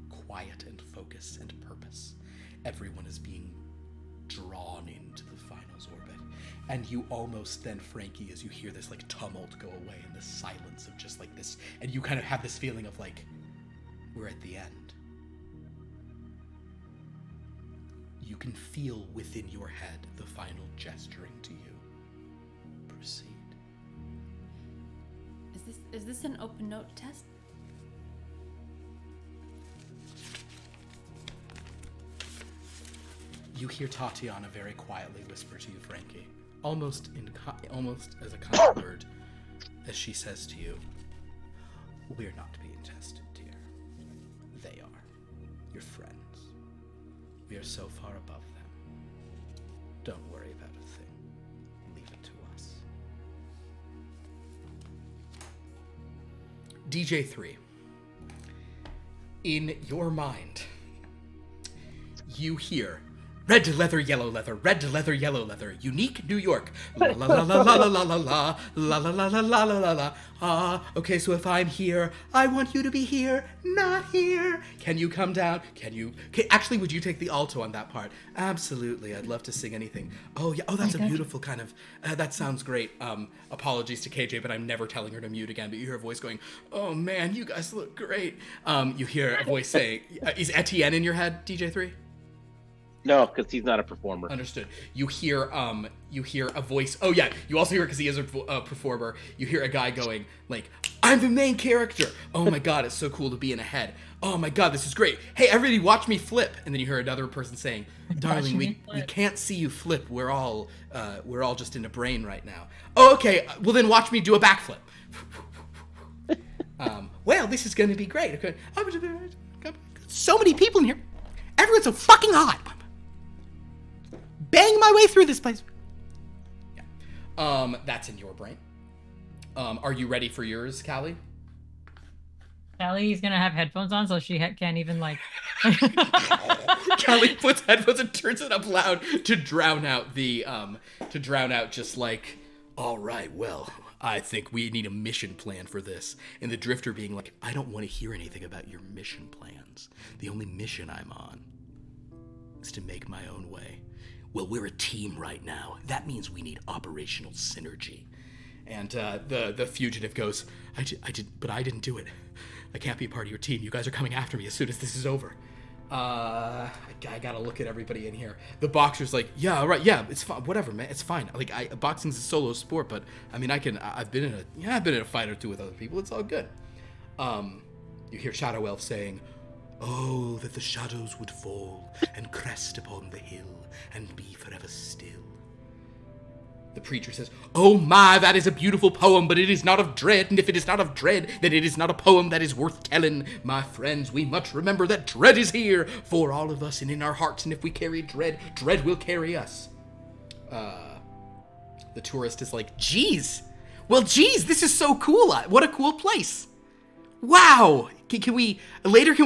quiet and focus and purpose. Everyone is being drawn into the finals orbit. And you almost then, Frankie, as you hear this like tumult go away and the silence of just like this, and you kind of have this feeling of like, we're at the end. You can feel within your head the final gesturing to you. Proceed. Is this an open note test? You hear Tatiana very quietly whisper to you, Frankie, almost as a kind word, as she says to you, "We're not being tested, dear. They are. Your friends. We are so far above them. Don't worry about a thing. Leave it to us." DJ3. In your mind, you hear red leather, yellow leather, red leather, yellow leather, unique New York. La la la la la la la la la la la la la la la la. Okay, so if I'm here, I want you to be here, not here. Can you come down? Actually, would you take the alto on that part? Absolutely, I'd love to sing anything. Oh yeah, that's a beautiful kind of, that sounds great. Apologies to KJ, but I'm never telling her to mute again, but you hear a voice going, oh man, you guys look great. You hear a voice saying, is Etienne in your head, DJ3? No, because he's not a performer. Understood. You hear a voice. Oh yeah, you also hear because he is a performer. You hear a guy going like, "I'm the main character. Oh my god, it's so cool to be in a head. Oh my god, this is great. Hey, everybody, watch me flip." And then you hear another person saying, "Darling, we can't see you flip. We're all just in a brain right now." Oh, okay. Well, then watch me do a backflip. Well, this is going to be great. Okay. So many people in here. Everyone's so fucking hot. Bang my way through this place. Yeah. That's in your brain. Are you ready for yours, Callie? Callie's gonna have headphones on, so she can't even like. Callie puts headphones and turns it up loud to drown out just like, all right, well, I think we need a mission plan for this. And the Drifter being like, I don't want to hear anything about your mission plans. The only mission I'm on is to make my own way. Well, we're a team right now. That means we need operational synergy. And the fugitive goes, I didn't do it. I can't be a part of your team. You guys are coming after me as soon as this is over. I gotta look at everybody in here. The boxer's like, yeah, all right, yeah, it's fine, whatever, man, it's fine. Like, boxing's a solo sport, but I mean, I've been in a fight or two with other people. It's all good. You hear Shadow Elf saying, "Oh, that the shadows would fall and crest upon the hill and be forever still." The preacher says, "Oh my, that is a beautiful poem, but it is not of dread, and if it is not of dread, then it is not a poem that is worth telling. My friends, we must remember that dread is here for all of us and in our hearts, and if we carry dread, dread will carry us." The tourist is like, geez, this is so cool. What a cool place. Wow. Can we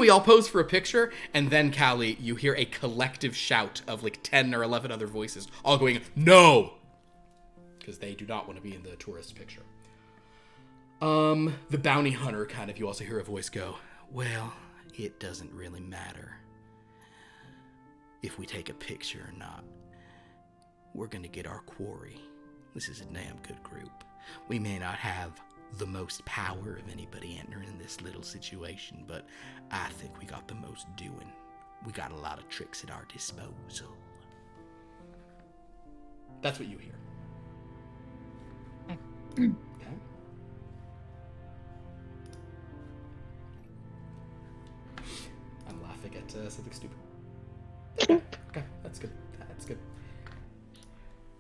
all pose for a picture? And then, Callie, you hear a collective shout of like 10 or 11 other voices, all going, no! Because they do not want to be in the tourist picture. The bounty hunter you also hear a voice go, well, it doesn't really matter if we take a picture or not. We're gonna get our quarry. This is a damn good group. We may not have the most power of anybody entering this little situation, but I think we got the most doing. We got a lot of tricks at our disposal. That's what you hear. Okay. I'm laughing at something stupid. Okay, that's good. That's good.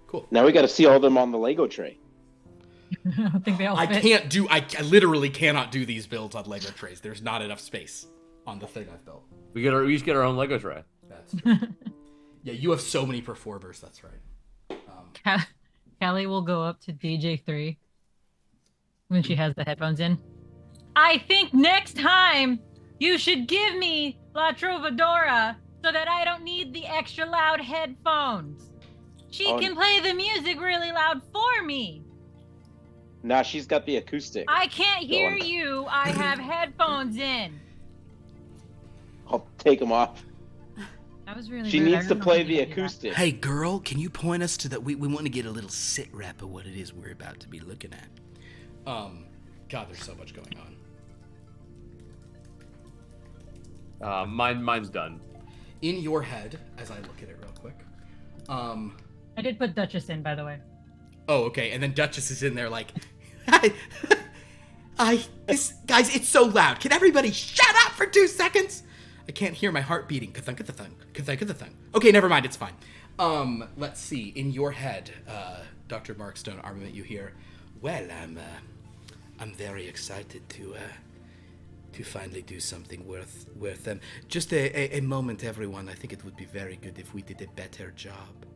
Cool. Now we got to see all of them on the Lego tray. I don't think they all fit. I literally cannot do these builds on Lego trays. There's not enough space on the thing I've built. We each get our own Lego tray. That's true. Yeah, you have so many performers. That's right. Callie will go up to DJ3 when she has the headphones in. I think next time you should give me La Trovadora so that I don't need the extra loud headphones. She can play the music really loud for me. Nah, she's got the acoustic. I can't hear you. I have headphones in. I'll take them off. That was really She rude. needs to play the acoustic. Hey, girl, can you point us to that? We want to get a little sit rep of what it is we're about to be looking at. God, there's so much going on. Mine's done. In your head, as I look at it real quick. I did put Duchess in, by the way. Oh, okay. And then Duchess is in there like, guys, it's so loud. Can everybody shut up for 2 seconds? I can't hear my heart beating. Ka-thunk. Okay, never mind. It's fine. Let's see. In your head, Dr. Markstone Armament, you hear, well, I'm very excited to finally do something worth them. Just a moment, everyone. I think it would be very good if we did a better job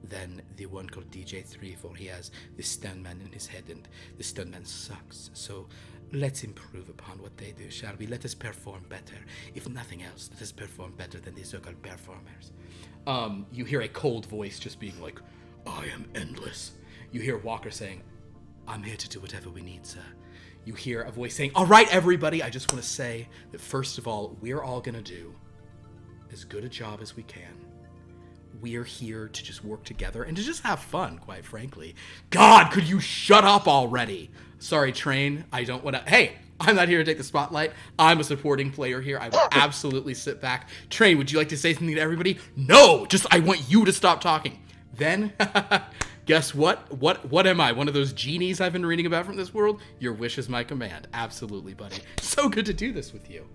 than the one called DJ3, for he has this stuntman in his head, and the stuntman sucks. So let's improve upon what they do, shall we? Let us perform better. If nothing else, let us perform better than these so-called performers. You hear a cold voice just being like, I am endless. You hear Walker saying, I'm here to do whatever we need, sir. You hear a voice saying, all right, everybody, I just want to say that first of all, we're all going to do as good a job as we can. We're here to just work together and to just have fun, quite frankly. God, could you shut up already? Sorry, Train. I don't want to... Hey, I'm not here to take the spotlight. I'm a supporting player here. I will absolutely sit back. Train, would you like to say something to everybody? No, just I want you to stop talking. Then, guess what? What am I? One of those genies I've been reading about from this world? Your wish is my command. Absolutely, buddy. So good to do this with you.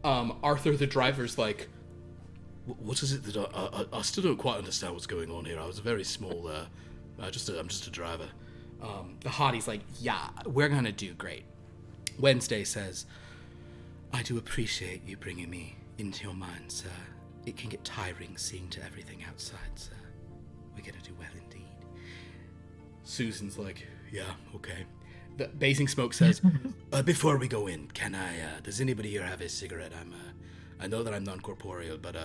Arthur, the driver's like, what is it that I still don't quite understand what's going on here. I was a very small, I'm just a driver. The hottie's like, yeah, we're gonna do great. Wednesday says, I do appreciate you bringing me into your mind, sir. It can get tiring seeing to everything outside, sir. We're gonna do well indeed. Susan's like, yeah, okay. The Basing Smoke says, before we go in, can I, does anybody here have a cigarette? I know that I'm non-corporeal, but,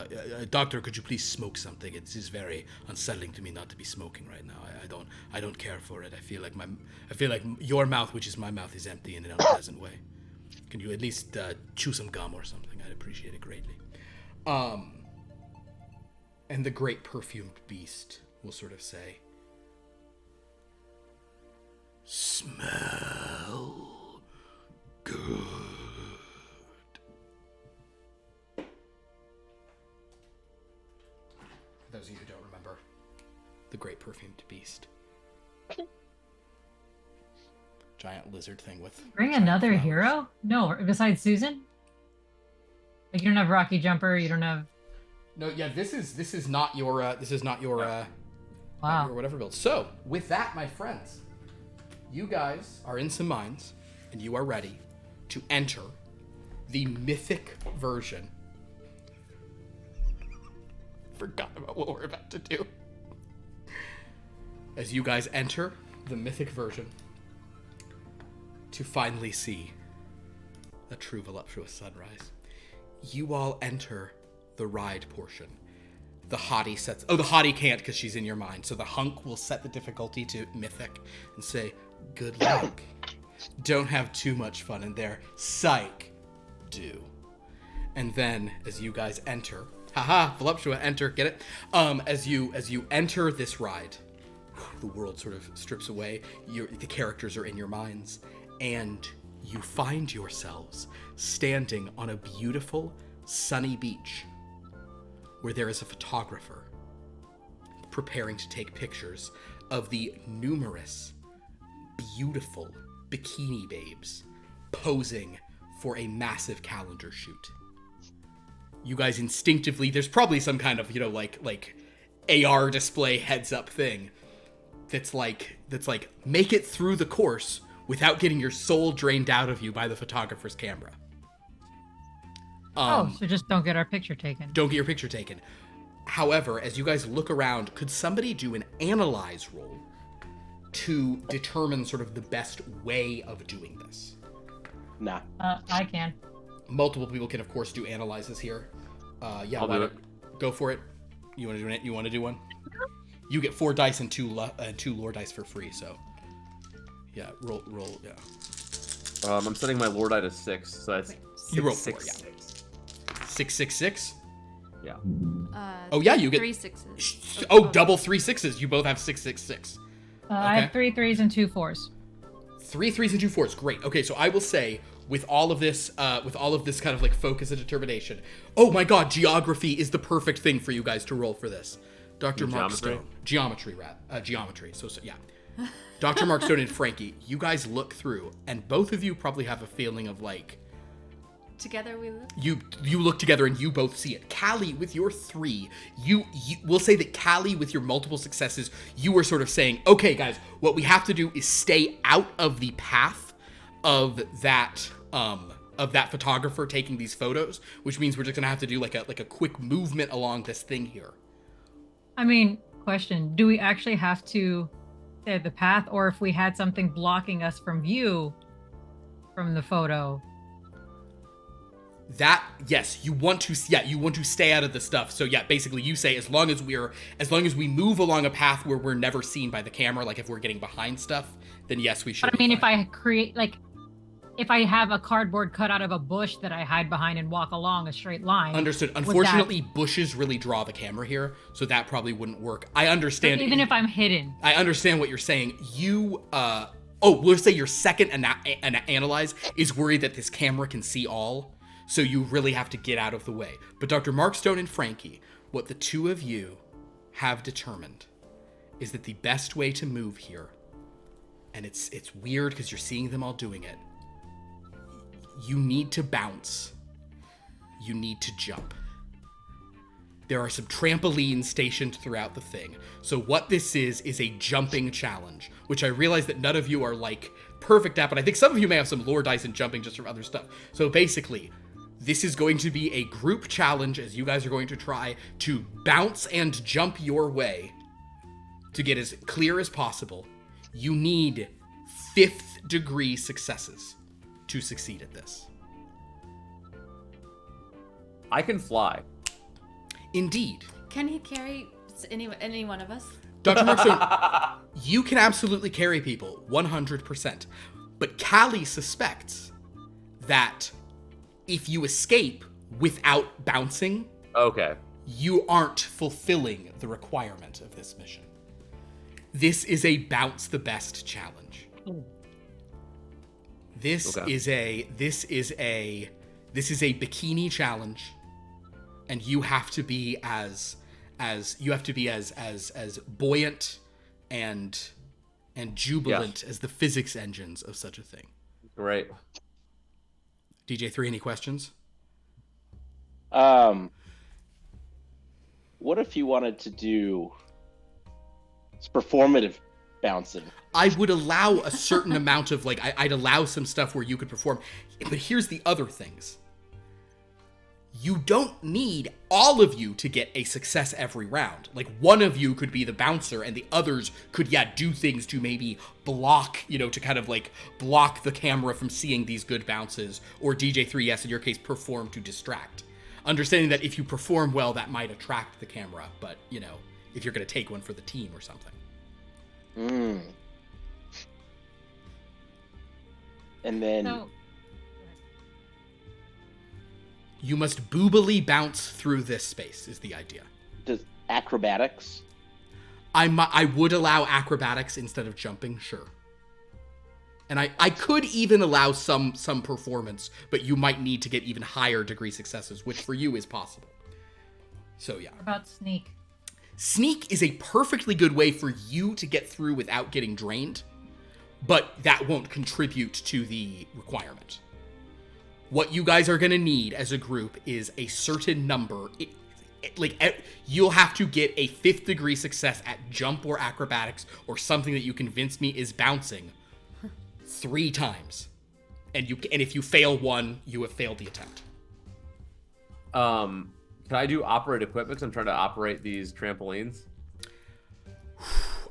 doctor, could you please smoke something? It is very unsettling to me not to be smoking right now. I don't care for it. I feel like your mouth, which is my mouth, is empty in an unpleasant way. Can you at least, chew some gum or something? I'd appreciate it greatly. And the great perfumed beast will sort of say, smell good. For those of you who don't remember, the great perfumed beast. Giant lizard thing with... Bring another hero? No, besides Susan? Like, you don't have Rocky Jumper, you don't have... No, yeah, this is not your Wow. your whatever build. So, with that, my friends, you guys are in some minds, and you are ready to enter the mythic version. Forgot about what we're about to do. As you guys enter the mythic version to finally see a true voluptuous sunrise, you all enter the ride portion. The hottie sets... Oh, the hottie can't because she's in your mind. So the hunk will set the difficulty to mythic and say, good luck. Don't have too much fun in there. Psych. Do. And then, as you guys enter... Haha, voluptua, enter, get it? As you enter this ride, the world sort of strips away. The characters are in your minds. And you find yourselves standing on a beautiful, sunny beach where there is a photographer preparing to take pictures of the numerous, beautiful bikini babes posing for a massive calendar shoot. You guys instinctively, there's probably some kind of, like AR display heads up thing that's like, make it through the course without getting your soul drained out of you by the photographer's camera. So just don't get our picture taken. Don't get your picture taken. However, as you guys look around, could somebody do an analyze roll to determine sort of the best way of doing this? Nah. I can. Multiple people can, of course, do analyzes here. Yeah, I'll do it. Go for it. You want to do it? You want to do one? You get 4 dice and 2 lore dice for free. So, yeah, roll. Yeah. I'm setting my lore die to 6, so that's You roll 4, 6, yeah. 6. 6, 6, 6. Yeah. Oh yeah, you get 3 6s. double 3 6s. You both have 6, 6, 6. I have 3 3s and 2 4s. 3 3s and 2 4s. Great. Okay, so I will say with all of this kind of like focus and determination. Oh my God, geography is the perfect thing for you guys to roll for this. Dr. Mark Stone. Geometry. So yeah. Dr. Mark Stone and Frankie, you guys look through, and both of you probably have a feeling of like. Together we look. You look together and you both see it. Callie, with your 3, you will say that Callie, with your multiple successes, you were sort of saying, okay, guys, what we have to do is stay out of the path of that photographer taking these photos, which means we're just gonna have to do like a quick movement along this thing here. I mean, question: do we actually have to stay the path, or if we had something blocking us from view from the photo? That, yes, you want to stay out of the stuff. So yeah, basically you say as long as we move along a path where we're never seen by the camera, like if we're getting behind stuff, then yes, we should. But I mean, if I have a cardboard cut out of a bush that I hide behind and walk along a straight line. Understood. Unfortunately, bushes really draw the camera here, so that probably wouldn't work. I understand. Even if I'm hidden. I understand what you're saying. You we'll say your second analyze is worried that this camera can see all, so you really have to get out of the way. But Dr. Markstone and Frankie, what the two of you have determined is that the best way to move here, and it's weird because you're seeing them all doing it, you need to bounce. You need to jump. There are some trampolines stationed throughout the thing. So what this is a jumping challenge, which I realize that none of you are like perfect at, but I think some of you may have some lore dice in jumping just from other stuff. So basically, this is going to be a group challenge as you guys are going to try to bounce and jump your way to get as clear as possible. You need 5th degree successes to succeed at this. I can fly. Indeed. Can he carry any one of us? Dr. Markstone, you can absolutely carry people, 100%. But Callie suspects that if you escape without bouncing, Okay. you aren't fulfilling the requirement of this mission. This is a bounce the best challenge. This is a bikini challenge, and you have to be as buoyant and jubilant as the physics engines of such a thing. Great. DJ3, any questions? What if you wanted to do performative bouncing? I would allow a certain amount of, like, I'd allow some stuff where you could perform. But here's the other things. You don't need all of you to get a success every round. Like, one of you could be the bouncer, and the others could, do things to maybe block, to kind of, like, block the camera from seeing these good bounces. Or DJ3, yes, in your case, perform to distract. Understanding that if you perform well, that might attract the camera. But, if you're going to take one for the team or something. And then... So, you must boobily bounce through this space, is the idea. Does acrobatics? I would allow acrobatics instead of jumping, sure. And I could even allow some performance, but you might need to get even higher degree successes, which for you is possible. So yeah. what about sneak? Sneak is a perfectly good way for you to get through without getting drained, but that won't contribute to the requirement. What you guys are going to need as a group is a certain number. You'll have to get a 5th degree success at jump or acrobatics or something that you convince me is bouncing 3 times. And if you fail one, you have failed the attempt. Can I do operate equipment? 'Cause I'm trying to operate these trampolines.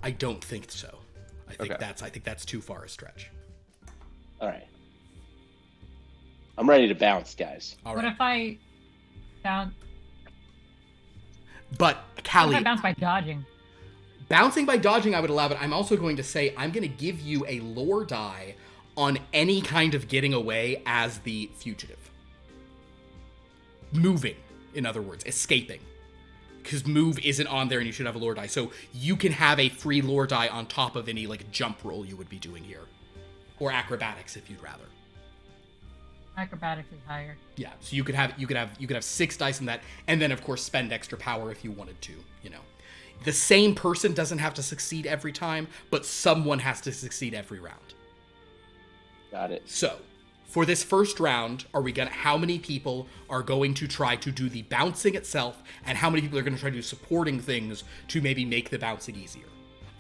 I don't think so. I think Okay. that's too far a stretch. All right. I'm ready to bounce, guys. All What right. if I bounce? But What if Callie, I bounce by dodging? bouncing by dodging I would allow, but I'm also going to say I'm going to give you a lore die on any kind of getting away as the fugitive. Moving, in other words, escaping. Because move isn't on there and you should have a lore die. So you can have a free lore die on top of any jump roll you would be doing here. Or acrobatics if you'd rather. Acrobatics is higher. Yeah, so you could have 6 dice in that, and then of course spend extra power if you wanted to, The same person doesn't have to succeed every time, but someone has to succeed every round. Got it. So, for this first round, how many people are going to try to do the bouncing itself, and how many people are going to try to do supporting things to maybe make the bouncing easier?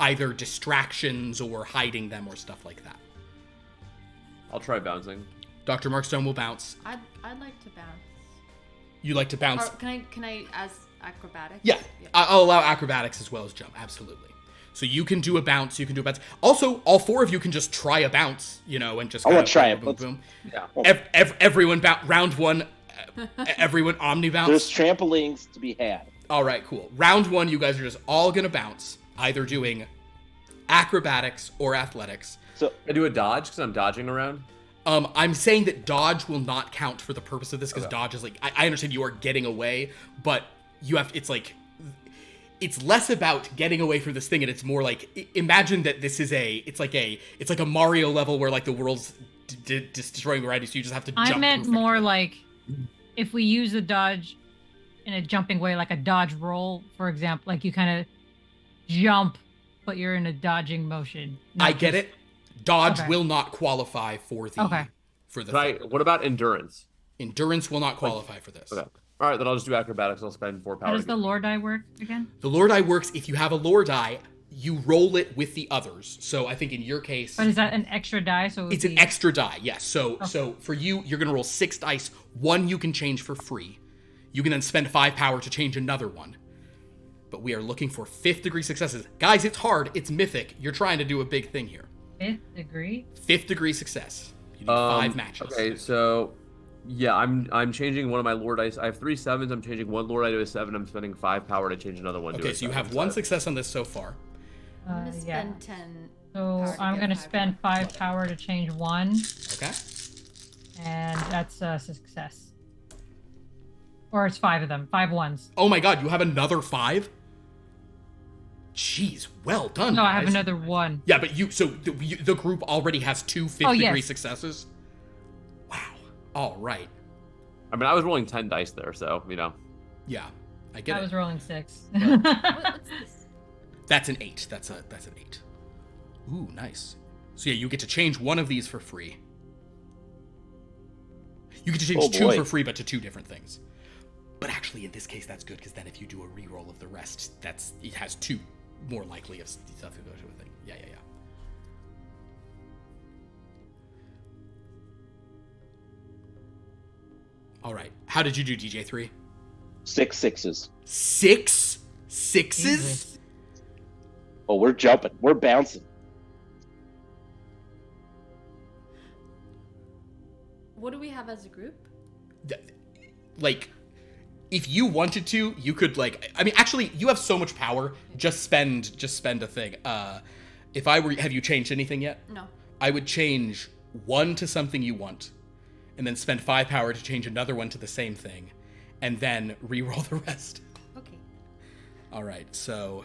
Either distractions or hiding them or stuff like that. I'll try bouncing. Dr. Markstone will bounce. I'd like to bounce. You like to bounce? Or can I as acrobatics? Yeah, I'll allow acrobatics as well as jump, absolutely. So you can do a bounce, Also, all 4 of you can just try a bounce, and just I want to try it. boom, boom. Yeah. Everyone round 1, everyone omni bounce. There's trampolines to be had. All right, cool. Round 1, you guys are just all gonna bounce, either doing acrobatics or athletics. So I do a dodge because I'm dodging around. I'm saying that dodge will not count for the purpose of this because dodge is I understand you are getting away, but it's less about getting away from this thing, and it's more like, imagine that this is it's like a Mario level where like the world's destroying around you, so you just have to jump. I meant perfectly. more like if we use the dodge in a jumping way, like a dodge roll, for example, like you kind of jump, but you're in a dodging motion. I get it. Dodge Okay. will not qualify for the Okay. for the Right. thing. What about endurance? Endurance will not qualify for this. Okay. All right, then I'll just do acrobatics. I'll spend 4 power. How does to the do- lore die work again? The lore die works if you have a lore die, you roll it with the others. So I think in your case, But is that an extra die? So it would it's an be- extra die. Yes. So for you, you're gonna roll 6 dice. 1 you can change for free. You can then spend 5 power to change another one. But we are looking for 5th degree successes. Guys, it's hard. It's mythic. You're trying to do a big thing here. 5th degree. 5th degree success. You need 5 matches. Okay, so yeah, I'm changing one of my lore dice. I have 3 sevens. I'm changing one lore die to a 7. I'm spending 5 power to change another one. to Okay, a so you 7 have 1 instead. success on this so far. I'm gonna Yeah. spend 10. So power to I'm get gonna 5 spend 5 power to change 1, Okay. and that's a success. Or it's 5 of them, 5 ones. Oh my god, you have another 5? Jeez, well done. No, I have guys. another 1. Yeah, but the group already has 2 5th Oh, degree yes. successes. Wow. All right. I mean, I was rolling 10 dice there, so Yeah, I get I it. was rolling 6. What's this? That's an 8. That's an 8. Ooh, nice. So yeah, you get to change one of these for free. You get to change Oh, 2 boy. for free, but to 2 different things. But actually, in this case, that's good because then if you do a reroll of the rest, it has 2 more likely of stuff to go to a thing. Yeah. All right. How did you do, DJ3? 6 sixes. 6 sixes? Jesus. Oh, we're jumping. We're bouncing. What do we have as a group? Like, if you wanted to, you could I mean, actually, you have so much power. Just spend a thing. If I were, have you changed anything yet? No. I would change 1 to something you want, and then spend 5 power to change another one to the same thing, and then re-roll the rest. Okay. All right, so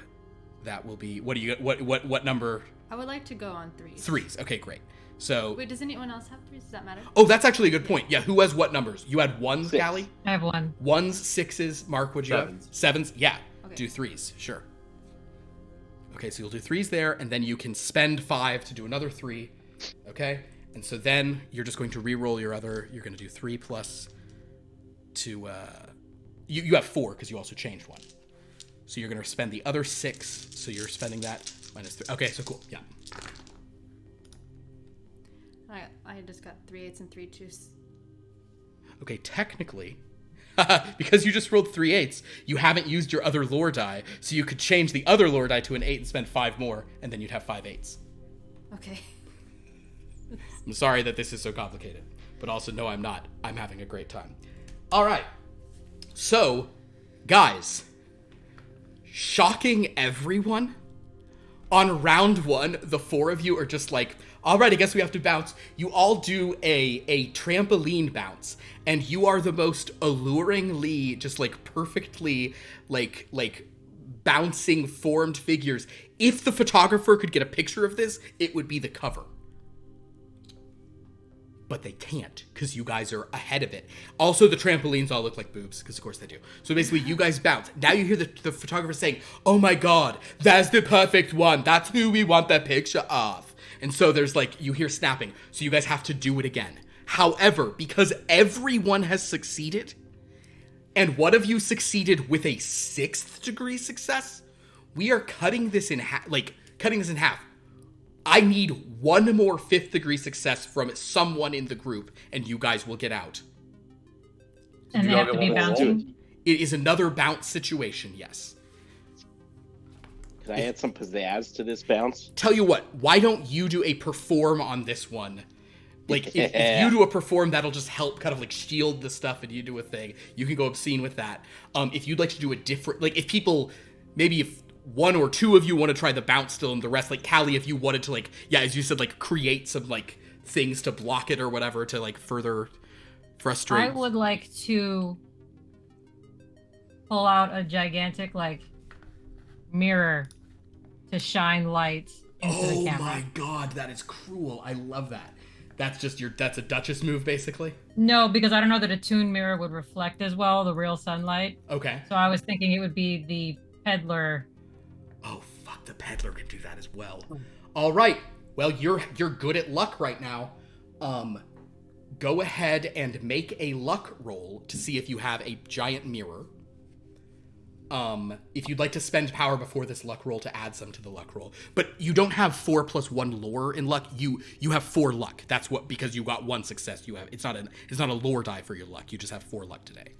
that will be what number? I would like to go on 3s. 3s. Okay, great. So Wait, does anyone else have 3s? Does that matter? oh, that's actually a good point. Yeah, who has what numbers? You had 1s, 6. Callie? I have 1. 1s, 6s. Mark, what'd you have? 7s. Yeah. Okay. Do 3s. Sure. Okay, so you'll do 3s there, and then you can spend 5 to do another 3. Okay? And so then you're just going to re-roll your other. You're going to do 3 plus 2. You have 4 because you also changed 1. So you're going to spend the other 6. So you're spending that minus 3. Okay, so cool. Yeah. I just got 3 8s and 3 2s. Okay, technically, because you just rolled 3 8s, you haven't used your other lore die, so you could change the other lore die to an 8 and spend 5 more, and then you'd have 5 8s. Okay. I'm sorry that this is so complicated, but also no, I'm not. I'm having a great time. All right. So, guys, shocking everyone, on round 1, the 4 of you are just like, all right, I guess we have to bounce. You all do a trampoline bounce, and you are the most alluringly, just perfectly, bouncing formed figures. If the photographer could get a picture of this, it would be the cover. But they can't, because you guys are ahead of it. Also, the trampolines all look like boobs, because of course they do. So basically, you guys bounce. Now you hear the photographer saying, oh my god, that's the perfect one. That's who we want that picture of. And so there's you hear snapping. So you guys have to do it again. However, because everyone has succeeded, and one of you succeeded with a 6th degree success, we are cutting this in half. I need 1 more 5th degree success from someone in the group, and you guys will get out. And You they don't have to get be one more roll? bouncing. It is another bounce situation, yes. Can I add some pizzazz to this bounce? Tell you what, why don't you do a perform on this one? If you do a perform, that'll just help kind of shield the stuff, and you do a thing. You can go obscene with that. If you'd like to do a different, if people, maybe if 1 or 2 of you want to try the bounce still, and the rest, Callie, if you wanted to, as you said, create some, things to block it or whatever to, further frustrate. I would like to pull out a gigantic, mirror to shine light into the camera. Oh my god, that is cruel. I love that. That's a Duchess move, basically? No, because I don't know that a tuned mirror would reflect as well the real sunlight. Okay. So I was thinking it would be the peddler. Oh, fuck, the peddler can do that as well. All right. Well, you're good at luck right now. Go ahead and make a luck roll to see if you have a giant mirror. If you'd like to spend power before this luck roll to add some to the luck roll. But you don't have 4 + 1 lore in luck. You have 4 luck. That's what, because you got 1 success. You have it's not a lore die for your luck. You just have 4 luck today.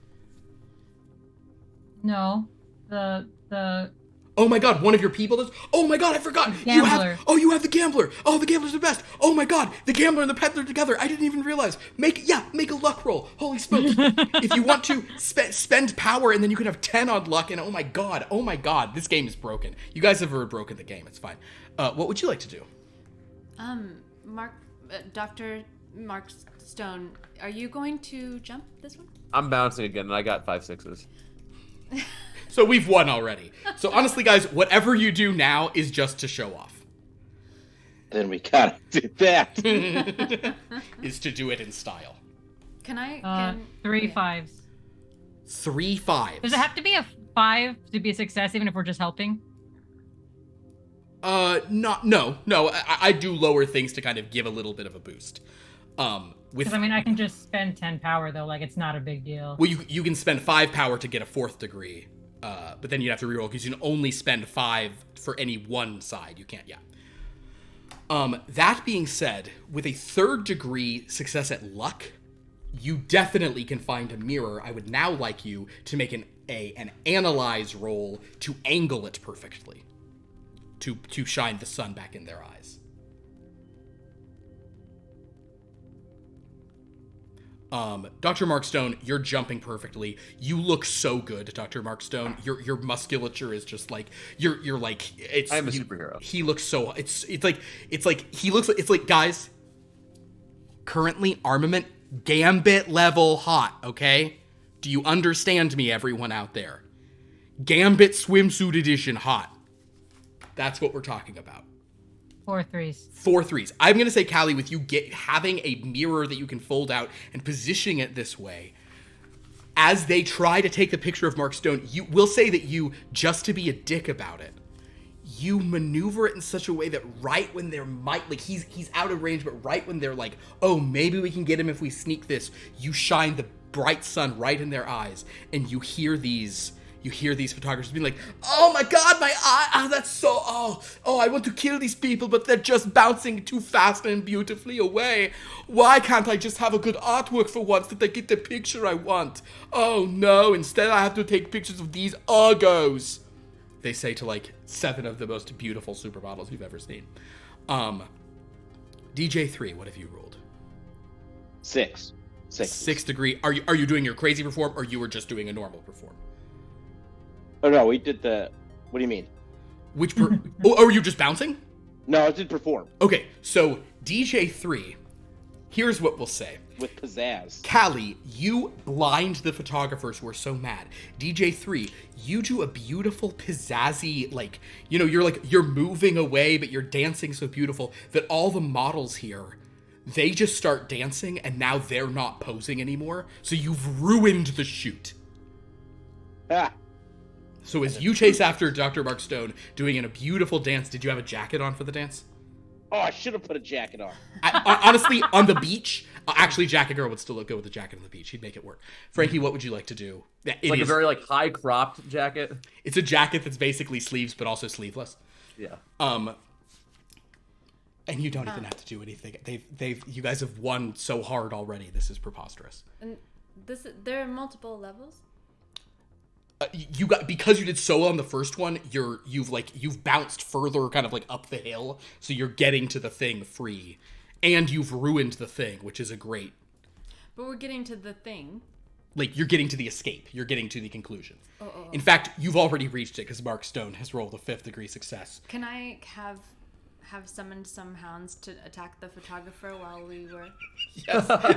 No, the Oh my god, one of your people does? Oh my god, I forgot. You have the gambler. Oh, the gambler's the best. Oh my god, the gambler and the peddler together. I didn't even realize. Make a luck roll. Holy smokes. If you want to spend power, and then you can have 10 on luck, and oh my god, this game is broken. You guys have broken the game. It's fine. What would you like to do? Dr. Mark Stone, are you going to jump this one? I'm bouncing again, and I got 5 6s. So we've won already. So honestly, guys, whatever you do now is just to show off. Then we gotta do that. Is to do it in style. Can I? 3 5s. 3 5s. Does it have to be a 5 to be a success, even if we're just helping? No. I do lower things to kind of give a little bit of a boost. Because I can just spend 10 power though, like it's not a big deal. Well, you can spend 5 power to get a 4th degree, but then you have to reroll because you can only spend 5 for any one side. You can't, That being said, with a 3rd degree success at luck, you definitely can find a mirror. I would now like you to make an analyze roll to angle it perfectly, to shine the sun back in their eyes. Dr. Mark Stone, you're jumping perfectly. You look so good, Dr. Mark Stone. Your musculature is just like you're like it's. I'm a superhero. He looks so it's like guys. Currently armament Gambit level hot. Okay, do you understand me, everyone out there? Gambit swimsuit edition hot. That's what we're talking about. 4 3s. 4 3s. I'm going to say, Callie, with you having a mirror that you can fold out and positioning it this way, as they try to take the picture of Mark Stone, you will say that you, just to be a dick about it, you maneuver it in such a way that right when they're he's out of range, but right when they're like, oh, maybe we can get him if we sneak this, you shine the bright sun right in their eyes, and you hear these photographers being like, oh my god, my eye, that's so, I want to kill these people, but they're just bouncing too fast and beautifully away. Why can't I just have a good artwork for once that they get the picture I want? Oh no, instead I have to take pictures of these uggos. They say to like 7 of the most beautiful supermodels you've ever seen. DJ3, what have you rolled? 6. 6th degree. Are you doing your crazy perform, or you were just doing a normal perform? Oh no, we did the. What do you mean? Are you just bouncing? No, I did perform. Okay, so DJ3, here's what we'll say. With pizzazz. Callie, you blind the photographers who are so mad. DJ3, you do a beautiful pizzazzy, like, you're moving away, but you're dancing so beautiful that all the models here, they just start dancing, and now they're not posing anymore. So you've ruined the shoot. Ah. So as you chase after Dr. Mark Stone doing a beautiful dance, did you have a jacket on for the dance? Oh, I should have put a jacket on. Honestly, on the beach, actually, Jacket Girl would still look good with a jacket on the beach. He'd make it work. Frankie, what would you like to do? A very high cropped jacket. It's a jacket that's basically sleeves, but also sleeveless. Yeah. And you don't even have to do anything. You guys have won so hard already. This is preposterous. And there are multiple levels. Because you did so well on the first one, you've bounced further kind of like up the hill, so you're getting to the thing free, and you've ruined the thing, which is a great. But we're getting to the thing. Like, you're getting to the escape. You're getting to the conclusion. In fact, you've already reached it because Mark Stone has rolled a 5th degree success. Can I have summoned some hounds to attack the photographer while we were? Yes.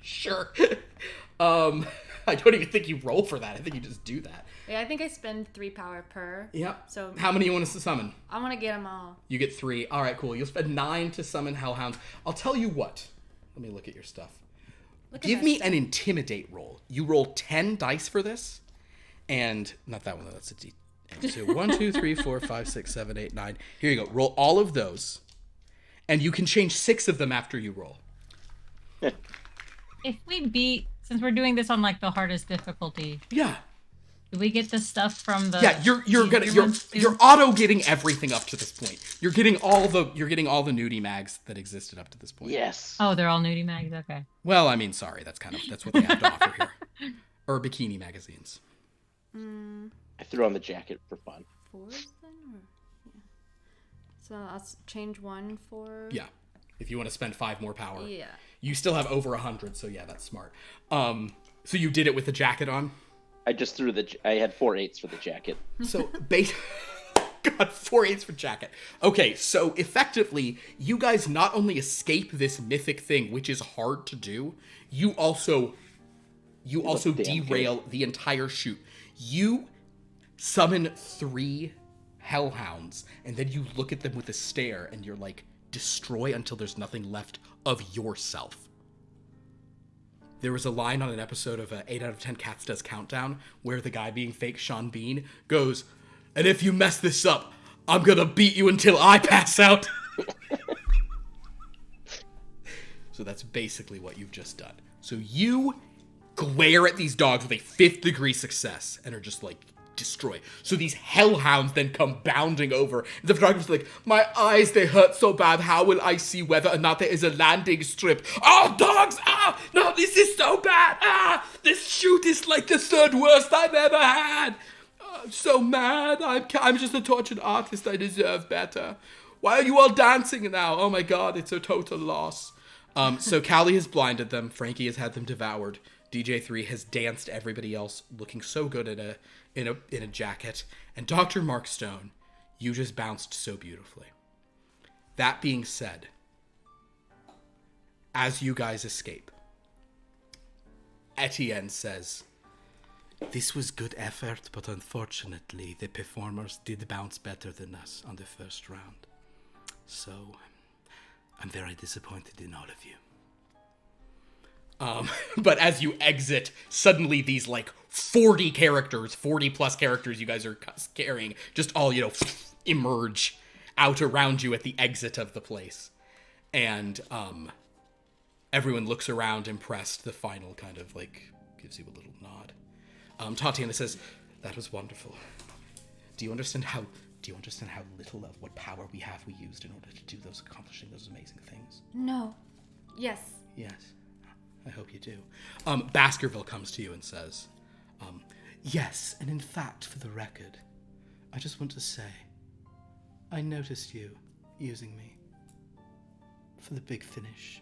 Sure. I don't even think you roll for that. I think you just do that. Yeah, I think I spend 3 power per. Yep. So how many you want us to summon? I want to get them all. You get 3. All right, cool. You'll spend 9 to summon hellhounds. I'll tell you what. Let me look at your stuff. Give me an intimidate roll. You roll 10 dice for this, and not that one. That's a D. 1, 2, 3, 4, 5, 6, 7, 8, 9. Here you go. Roll all of those, and you can change 6 of them after you roll. If we beat, since we're doing this on like the hardest difficulty, Yeah. do we get the stuff from the? Yeah, you're auto getting everything up to this point. You're getting all the nudie mags that existed up to this point. Yes. Oh, they're all nudie mags. Okay. Well, I mean, sorry, that's what they have to offer here. Or bikini magazines. I threw on the jacket for fun. 4s then? Or... Yeah. So I'll change 1 for... Yeah. If you want to spend 5 more power. Yeah. You still have over 100, so yeah, that's smart. So you did it with the jacket on? I just threw I had 4 8s for the jacket. So, God, 4 8s for jacket. Okay, so effectively, you guys not only escape this mythic thing, which is hard to do, you also derail the entire shoot. You summon 3 hellhounds, and then you look at them with a stare, and you're like, destroy until there's nothing left of yourself. There was a line on an episode of 8 out of 10 Cats Does Countdown where the guy being fake Sean Bean goes, and if you mess this up, I'm gonna beat you until I pass out. So that's basically what you've just done. So you glare at these dogs with a 5th degree success and are just like, destroy. So these hellhounds then come bounding over. And the photographer's like, my eyes, they hurt so bad. How will I see whether or not there is a landing strip? Oh, dogs! Ah! No, this is so bad! Ah! This shoot is like the 3rd worst I've ever had! Oh, I'm so mad. I'm just a tortured artist. I deserve better. Why are you all dancing now? Oh my god, it's a total loss. So Callie has blinded them. Frankie has had them devoured. DJ3 has danced everybody else, looking so good in a jacket. And Dr. Mark Stone, you just bounced so beautifully. That being said, as you guys escape, Etienne says, this was good effort, but unfortunately, the performers did bounce better than us on the first round. So, I'm very disappointed in all of you. But as you exit, suddenly these like 40 plus characters you guys are carrying, just all, emerge out around you at the exit of the place. And everyone looks around impressed. The final kind of like gives you a little nod. Tatiana says, that was wonderful. Do you understand how little of what power we used in order to accomplishing those amazing things? No. Yes. Yes. I hope you do. Baskerville comes to you and says, yes, and in fact, for the record, I just want to say, I noticed you using me for the big finish,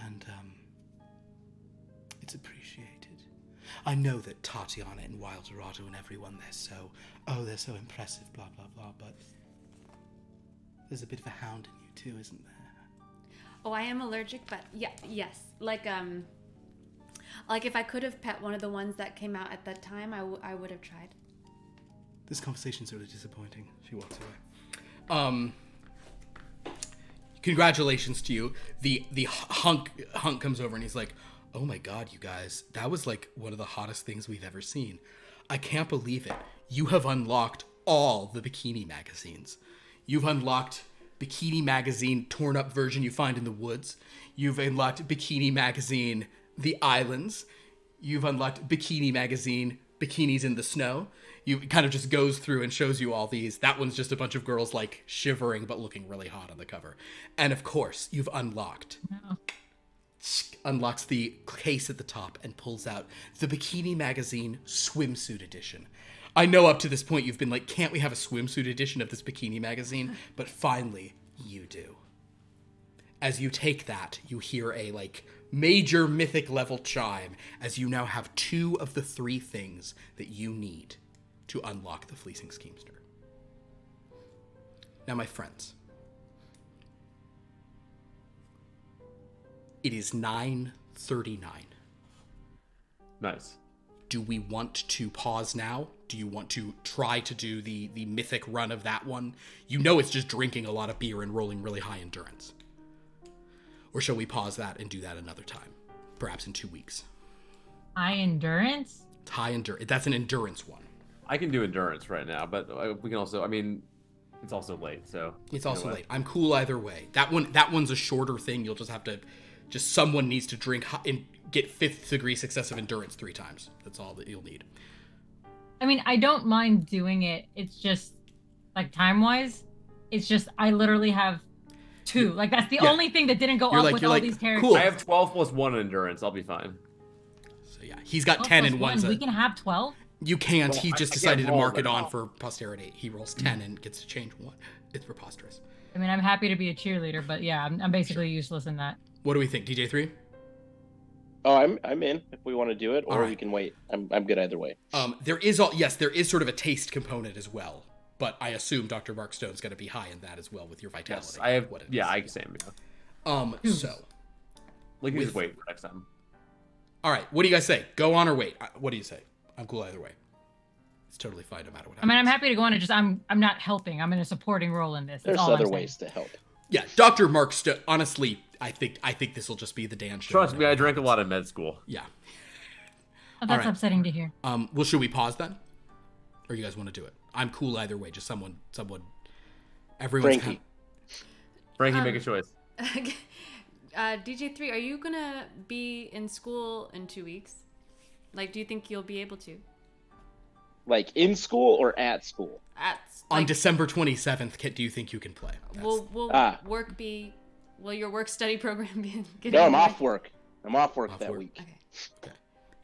and it's appreciated. I know that Tatiana and Wildorado and everyone, they're so impressive, blah, blah, blah, but there's a bit of a hound in you too, isn't there? Oh, I am allergic, but yes. Like if I could have pet one of the ones that came out at that time, I would have tried. This conversation's really disappointing. She walks away. Congratulations to you. The hunk comes over and he's like, oh my god, you guys, that was like one of the hottest things we've ever seen. I can't believe it. You have unlocked all the bikini magazines. You've unlocked Bikini Magazine torn up version you find in the woods. You've unlocked Bikini Magazine The Islands. You've unlocked Bikini Magazine Bikinis in the Snow. It kind of just goes through and shows you all these. That one's just a bunch of girls like shivering but looking really hot on the cover. And of course, you've unlocked unlocks the case at the top and pulls out the Bikini Magazine Swimsuit Edition. I know up to this point you've been like, can't we have a swimsuit edition of this Bikini Magazine? But finally, you do. As you take that, you hear a like major mythic level chime as you now have 2 of the 3 things that you need to unlock the Fleecing Schemester. Now, my friends, it is 9:39. Nice. Do we want to pause now? Do you want to try to do the mythic run of that one? You know it's just drinking a lot of beer and rolling really high endurance. Or shall we pause that and do that another time? Perhaps in 2 weeks. High endurance? It's high endurance. That's an endurance one. I can do endurance right now, but we can also. I mean, it's also late, so It's also late. I'm cool either way. That one's a shorter thing. You'll just have to. Just someone needs to drink and get 5th degree successive endurance 3 times. That's all that you'll need. I mean, I don't mind doing it. It's just, like, time-wise, it's just I literally have 2. Like, that's the only thing that didn't go up with all these characters. Cool. I have 12 plus 1 endurance. I'll be fine. So yeah, he's got 10 and 1. We can have 12? You can't. Well, he just I decided to can't roll mark it them on all. for posterity. He rolls 10 and gets to change 1. It's preposterous. I mean, I'm happy to be a cheerleader, but yeah, I'm basically useless in that. What do we think, DJ3? Oh, I'm in if we want to do it, or All right. we can wait. I'm good either way. There is sort of a taste component as well, but I assume Dr. Mark Stone's going to be high in that as well with your vitality. Yes, I have. What it Yeah, is. I can same. Yeah. So, We can With- just wait for next time. all right. What do you guys say? Go on or wait? What do you say? I'm cool either way. It's totally fine no matter what I happens. mean, I'm happy to go on it. Just I'm not helping. I'm in a supporting role in this. That's There's all I'm other saying. ways to help. Yeah, Dr. Mark Stone. Honestly, I think this will just be the Dan show. Trust me, I drank a lot in med school. Yeah. Oh, that's right. upsetting to hear. Well, should we pause then, or you guys want to do it? I'm cool either way. Just someone. Everyone's Frankie. Frankie, make a choice. DJ3, are you gonna be in school in 2 weeks? Like, do you think you'll be able to? Like in school or at school? On December 27th. Do you think you can play? Will your work study program be? No, I'm off work. I'm off work Off that work. week. Okay.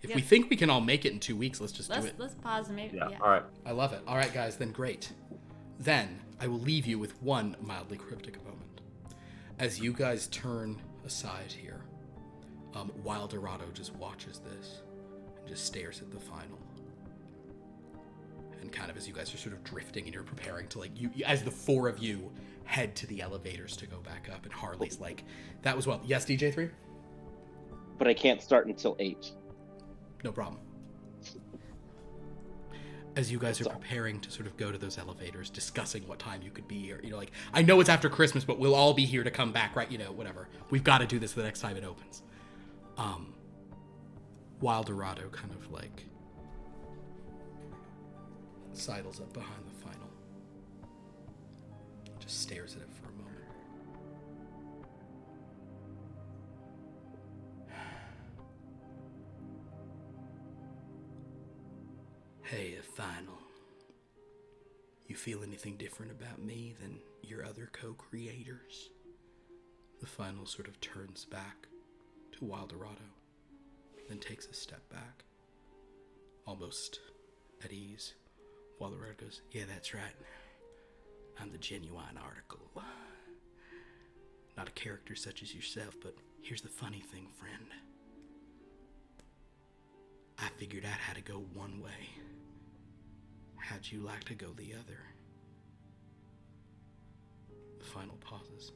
If Yep. we think we can all make it in 2 weeks, let's just do it. Let's pause and maybe. Yeah. Yeah. All right. I love it. All right, guys, then great. Then I will leave you with one mildly cryptic moment. As you guys turn aside here, Wildorado just watches this and just stares at the final. And kind of as you guys are sort of drifting and you're preparing to, like, you as the 4 of you head to the elevators to go back up, and Harley's like, that was well. Yes, DJ3? But I can't start until 8. No problem. As you guys are preparing to sort of go to those elevators, discussing what time you could be here, like, I know it's after Christmas, but we'll all be here to come back, right? Whatever. We've got to do this the next time it opens. Wildorado kind of like sidles up behind the final, just stares at it for a moment. Hey, final. You feel anything different about me than your other co-creators? The final sort of turns back to Wildorado, then takes a step back, almost at ease. Wildorado goes, yeah, that's right. I'm the genuine article. Not a character such as yourself, but here's the funny thing, friend. I figured out how to go one way. How'd you like to go the other? The final pauses.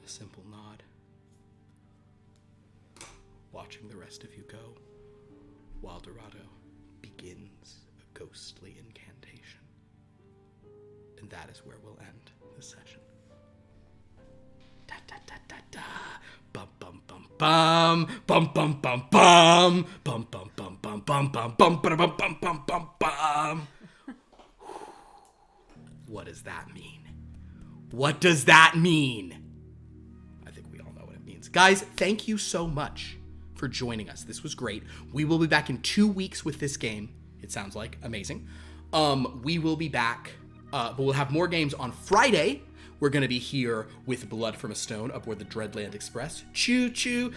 A simple nod. Watching the rest of you go, Wildorado begins a ghostly incantation. And that is where we'll end the session. Da da da da da. Bum bum bum bum. Bum bum bum bum. Bum bum bum bum bum bum bum bum bum bum bum bum. What does that mean? What does that mean? I think we all know what it means. Guys, thank you so much for joining us. This was great. We will be back in 2 weeks with this game. It sounds like amazing. We will be back, but we'll have more games on Friday. We're going to be here with Blood from a Stone aboard the Dreadland Express. Choo choo.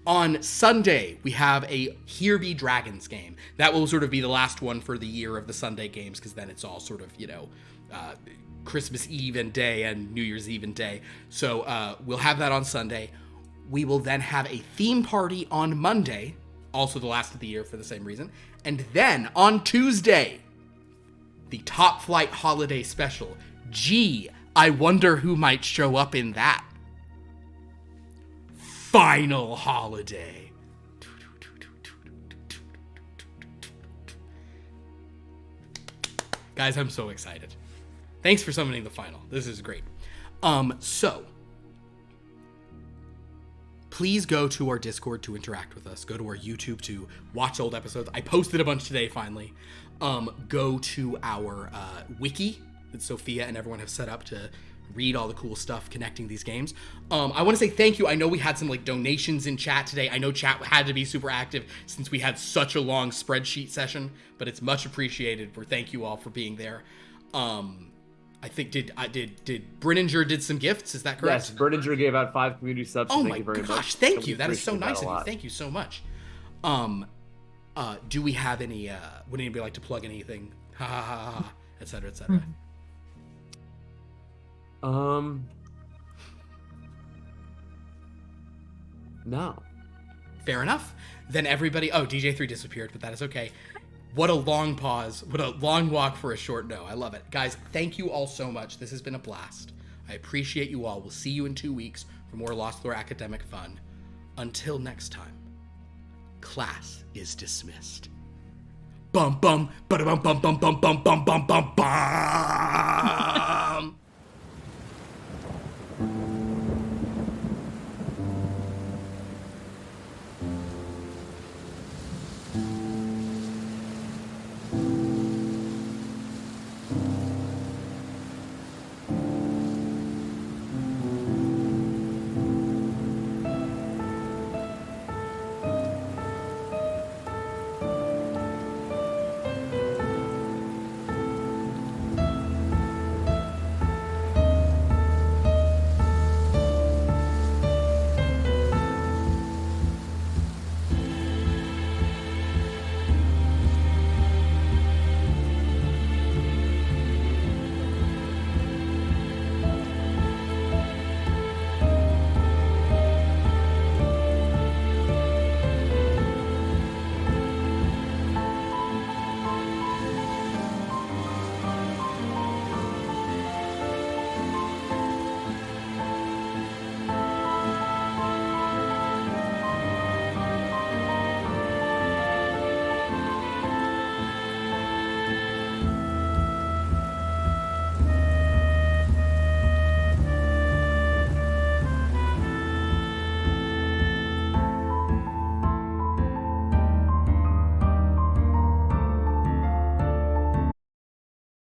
On Sunday, we have a Here Be Dragons game. That will sort of be the last one for the year of the Sunday games, because then it's all sort of, Christmas Eve and day and New Year's Eve and day. So we'll have that on Sunday. We will then have a theme party on Monday, also the last of the year for the same reason. And then on Tuesday, the Top Flight Holiday Special. Gee, I wonder who might show up in that. final holiday. Guys, I'm so excited. Thanks for summoning the final. This is great. So please go to our Discord to interact with us. Go to our YouTube to watch old episodes. I posted a bunch today, finally. Go to our wiki that Sophia and everyone have set up to read all the cool stuff connecting these games. I want to say thank you. I know we had some donations in chat today. I know chat had to be super active since we had such a long spreadsheet session, but it's much appreciated. Thank you all for being there. I think did Brenninger did some gifts? Is that correct? Yes, Brenninger gave out 5 community subs. Oh thank my you very gosh, much. thank you. That is so appreciate nice that a of you. lot. Thank you so much. Do we have any? Would anybody like to plug anything? Ha ha ha ha, et cetera, et cetera. No. Fair enough. Then everybody. Oh, DJ3 disappeared, but that is okay. What a long pause. What a long walk for a short no. I love it. Guys, thank you all so much. This has been a blast. I appreciate you all. We'll see you in 2 weeks for more Lost Lore academic fun. Until next time, class is dismissed. Bum bum, ba bum bum bum bum bum bum bum bum bum.